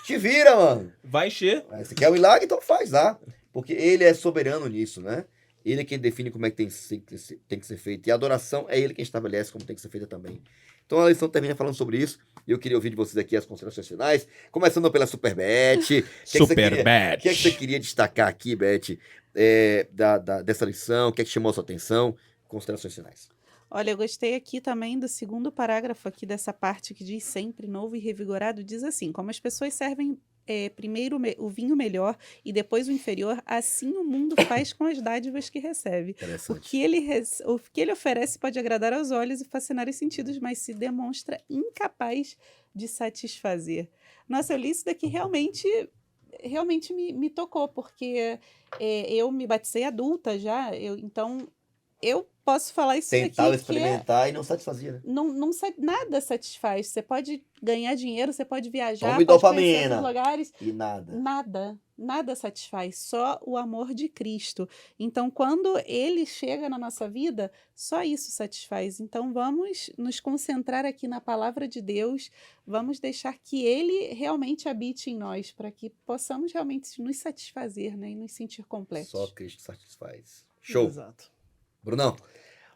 Te vira, mano. Vai encher. Você quer o milagre? Então faz lá. Porque ele é soberano nisso, né? Ele é quem define como é que tem que ser feito. E a adoração é ele quem estabelece como tem que ser feita também. Então a lição termina falando sobre isso. E eu queria ouvir de vocês aqui as considerações finais. Começando pela Superbet. Superbet. O que é que você queria destacar aqui, Beth, dessa lição? O que é que chamou a sua atenção? Considerações finais. Olha, eu gostei aqui também do segundo parágrafo aqui dessa parte que diz sempre novo e revigorado, diz assim, como as pessoas servem primeiro o vinho melhor e depois o inferior, assim o mundo faz com as dádivas que recebe. O que ele oferece pode agradar aos olhos e fascinar os sentidos, mas se demonstra incapaz de satisfazer. Nossa, eu li isso daqui realmente me tocou, porque eu me batizei adulta já, então eu posso falar isso Tentava daqui experimentar e não satisfazia, né? Nada satisfaz. Você pode ganhar dinheiro, você pode viajar, Tome pode dopamina. conhecer outros lugares. E nada. Nada satisfaz, só o amor de Cristo. Então, quando ele chega na nossa vida, só isso satisfaz. Então, vamos nos concentrar aqui na palavra de Deus, vamos deixar que ele realmente habite em nós, para que possamos realmente nos satisfazer, né, e nos sentir completos. Só Cristo satisfaz. Show. Exato. Brunão.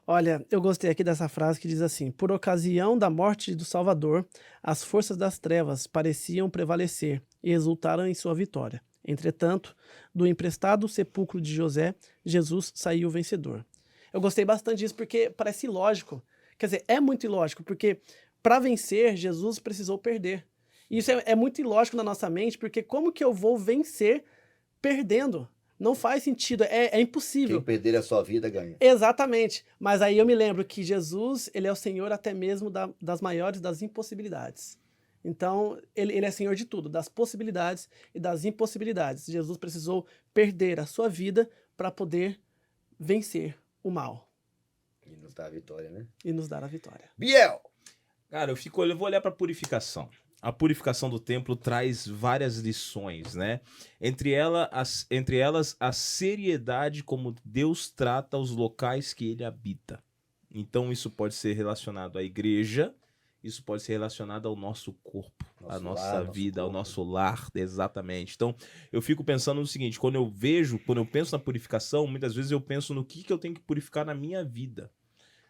Olha, eu gostei aqui dessa frase que diz assim: por ocasião da morte do Salvador, as forças das trevas pareciam prevalecer e resultaram em sua vitória. Entretanto, do emprestado sepulcro de José, Jesus saiu vencedor. Eu gostei bastante disso porque parece ilógico. Quer dizer, é muito ilógico, porque para vencer, Jesus precisou perder. E isso é muito ilógico na nossa mente, porque como que eu vou vencer perdendo? Não faz sentido, é impossível. Quem perder a sua vida ganha. Exatamente. Mas aí eu me lembro que Jesus, ele é o Senhor até mesmo das maiores das impossibilidades. Então, ele é Senhor de tudo, das possibilidades e das impossibilidades. Jesus precisou perder a sua vida para poder vencer o mal. E nos dá a vitória, né? E nos dar a vitória. Biel! Cara, eu vou olhar para a purificação. A purificação do templo traz várias lições, né? Entre elas, a seriedade como Deus trata os locais que ele habita. Então, isso pode ser relacionado à igreja, isso pode ser relacionado ao nosso corpo, à nossa vida, ao nosso lar, exatamente. Então, eu fico pensando no seguinte, quando eu penso na purificação, muitas vezes eu penso no que eu tenho que purificar na minha vida.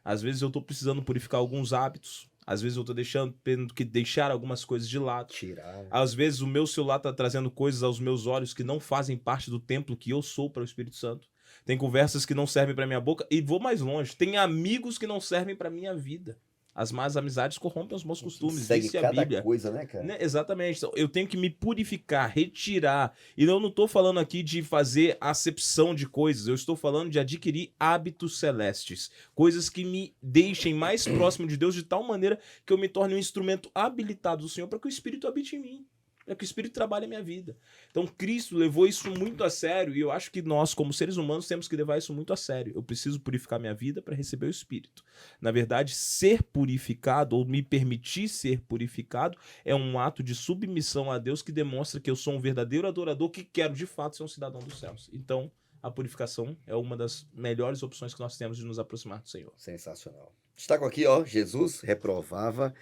Às vezes eu estou precisando purificar alguns hábitos. Às vezes eu tô tendo que deixar algumas coisas de lado. Tirar. Às vezes o meu celular tá trazendo coisas aos meus olhos que não fazem parte do templo que eu sou para o Espírito Santo. Tem conversas que não servem para minha boca. E vou mais longe. Tem amigos que não servem para minha vida. As más amizades corrompem os bons costumes. Segue Isso é a cada Bíblia. coisa, né, cara? Né? Exatamente. Então, eu tenho que me purificar, retirar. E eu não estou falando aqui de fazer acepção de coisas. Eu estou falando de adquirir hábitos celestes. Coisas que me deixem mais próximo de Deus de tal maneira que eu me torne um instrumento habilitado do Senhor para que o Espírito habite em mim. Para que o Espírito trabalhe a minha vida. Então, Cristo levou isso muito a sério e eu acho que nós, como seres humanos, temos que levar isso muito a sério. Eu preciso purificar minha vida para receber o Espírito. Na verdade, ser purificado ou me permitir ser purificado é um ato de submissão a Deus que demonstra que eu sou um verdadeiro adorador que quero, de fato, ser um cidadão dos céus. Então, a purificação é uma das melhores opções que nós temos de nos aproximar do Senhor. Sensacional. Destaco aqui, ó, Jesus reprovava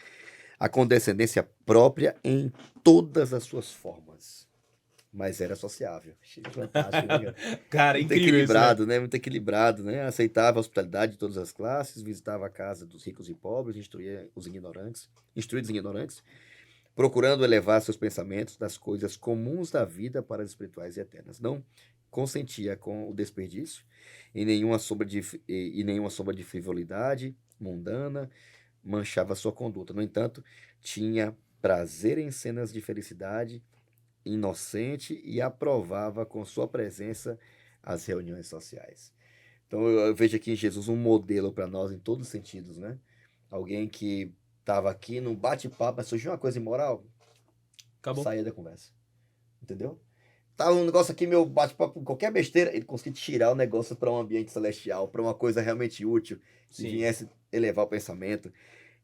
a condescendência própria em todas as suas formas. Mas era sociável. Fantástico, né? Cara, muito incrível equilibrado, isso, né? Muito equilibrado, né? Aceitava a hospitalidade de todas as classes, visitava a casa dos ricos e pobres, instruídos ignorantes, procurando elevar seus pensamentos das coisas comuns da vida para as espirituais e eternas. Não consentia com o desperdício e nenhuma sombra de frivolidade mundana manchava sua conduta. No entanto, tinha prazer em cenas de felicidade inocente e aprovava com sua presença as reuniões sociais. Então eu vejo aqui em Jesus um modelo para nós em todos os sentidos, né? Alguém que estava aqui num bate-papo, mas surgiu uma coisa imoral, Acabou. saía da conversa. Entendeu? Tava um negócio aqui, meu bate-papo, qualquer besteira, ele conseguia tirar o negócio para um ambiente celestial, para uma coisa realmente útil, que Sim. viesse elevar o pensamento.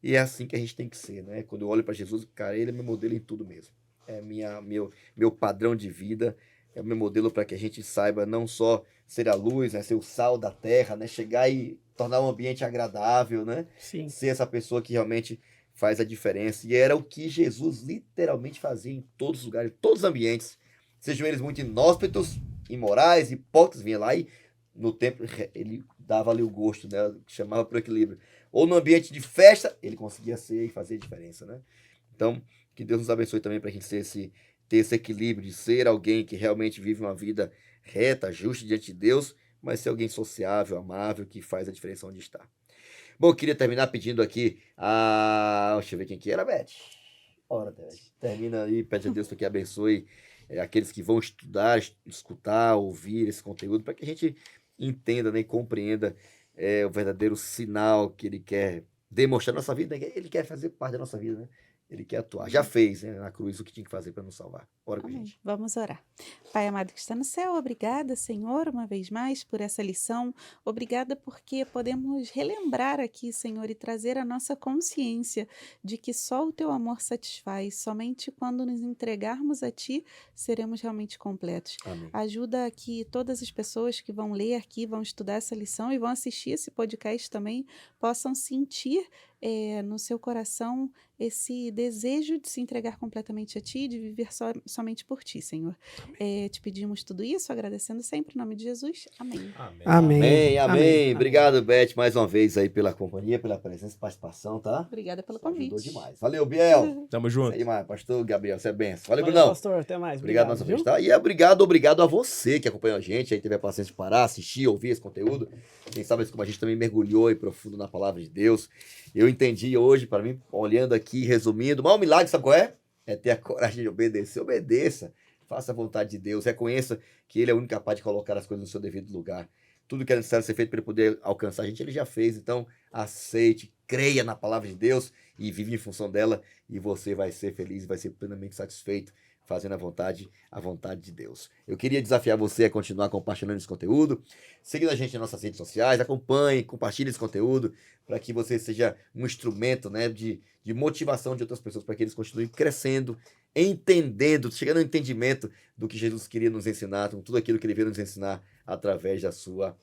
E é assim que a gente tem que ser, né? Quando eu olho para Jesus, cara, ele é meu modelo em tudo mesmo. É meu padrão de vida, é o meu modelo para que a gente saiba não só ser a luz, né? Ser o sal da terra, né? Chegar e tornar um ambiente agradável, né? Sim. Ser essa pessoa que realmente faz a diferença. E era o que Jesus literalmente fazia em todos os lugares, em todos os ambientes. Sejam eles muito inóspitos, imorais, hipócritas, vinha lá e no templo ele dava ali o gosto, né? Chamava para o equilíbrio. Ou no ambiente de festa, ele conseguia ser e fazer diferença, né? Então, que Deus nos abençoe também para a gente ter esse equilíbrio de ser alguém que realmente vive uma vida reta, justa diante de Deus, mas ser alguém sociável, amável, que faz a diferença onde está. Bom, eu queria terminar pedindo aqui deixa eu ver quem que era, Beth. Ora, Beth. Termina aí, pede a Deus para que abençoe aqueles que vão estudar, escutar, ouvir esse conteúdo, para que a gente entenda, né, e compreenda o verdadeiro sinal que ele quer demonstrar na nossa vida, né? Ele quer fazer parte da nossa vida, né? Ele quer atuar. Já fez, né, na cruz o que tinha que fazer para nos salvar. Ora com a Amém. gente. Vamos orar. Pai amado que está no céu, obrigada, Senhor, uma vez mais por essa lição. Obrigada porque podemos relembrar aqui, Senhor, e trazer a nossa consciência de que só o teu amor satisfaz. Somente quando nos entregarmos a ti seremos realmente completos. Amém. Ajuda que todas as pessoas que vão ler aqui, vão estudar essa lição e vão assistir esse podcast também possam sentir no seu coração esse desejo de se entregar completamente a Ti, de viver somente por Ti, Senhor. Te pedimos tudo isso, agradecendo sempre em nome de Jesus. Amém. Amém. Amém, amém. Amém. Obrigado, Beth, mais uma vez aí pela companhia, pela presença e participação, tá? Obrigada pelo Você ajudou convite. demais. Valeu, Biel. Tamo Isso junto. aí, pastor Gabriel, você é benção. Valeu, Valeu, Brunão. pastor. Até mais. Obrigado mais uma viu? vez, tá? E obrigado a você que acompanhou a gente, aí teve a paciência de parar, assistir, ouvir esse conteúdo. Quem sabe como a gente também mergulhou aí profundo na palavra de Deus. Eu entendi hoje, para mim, olhando aqui, resumindo, o maior milagre, sabe qual é? É ter a coragem de obedecer. Obedeça, faça a vontade de Deus, reconheça que Ele é o único capaz de colocar as coisas no seu devido lugar. Tudo que é necessário ser feito para Ele poder alcançar a gente, Ele já fez. Então, aceite, creia na palavra de Deus e vive em função dela e você vai ser feliz e vai ser plenamente satisfeito fazendo a vontade de Deus. Eu queria desafiar você a continuar compartilhando esse conteúdo, seguindo a gente nas nossas redes sociais, acompanhe, compartilhe esse conteúdo para que você seja um instrumento, né, de motivação de outras pessoas, para que eles continuem crescendo, entendendo, chegando ao entendimento do que Jesus queria nos ensinar, com tudo aquilo que Ele veio nos ensinar através da sua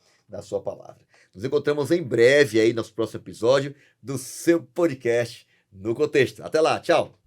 palavra. Nos encontramos em breve aí no nosso próximo episódio do seu podcast No Contexto. Até lá, tchau!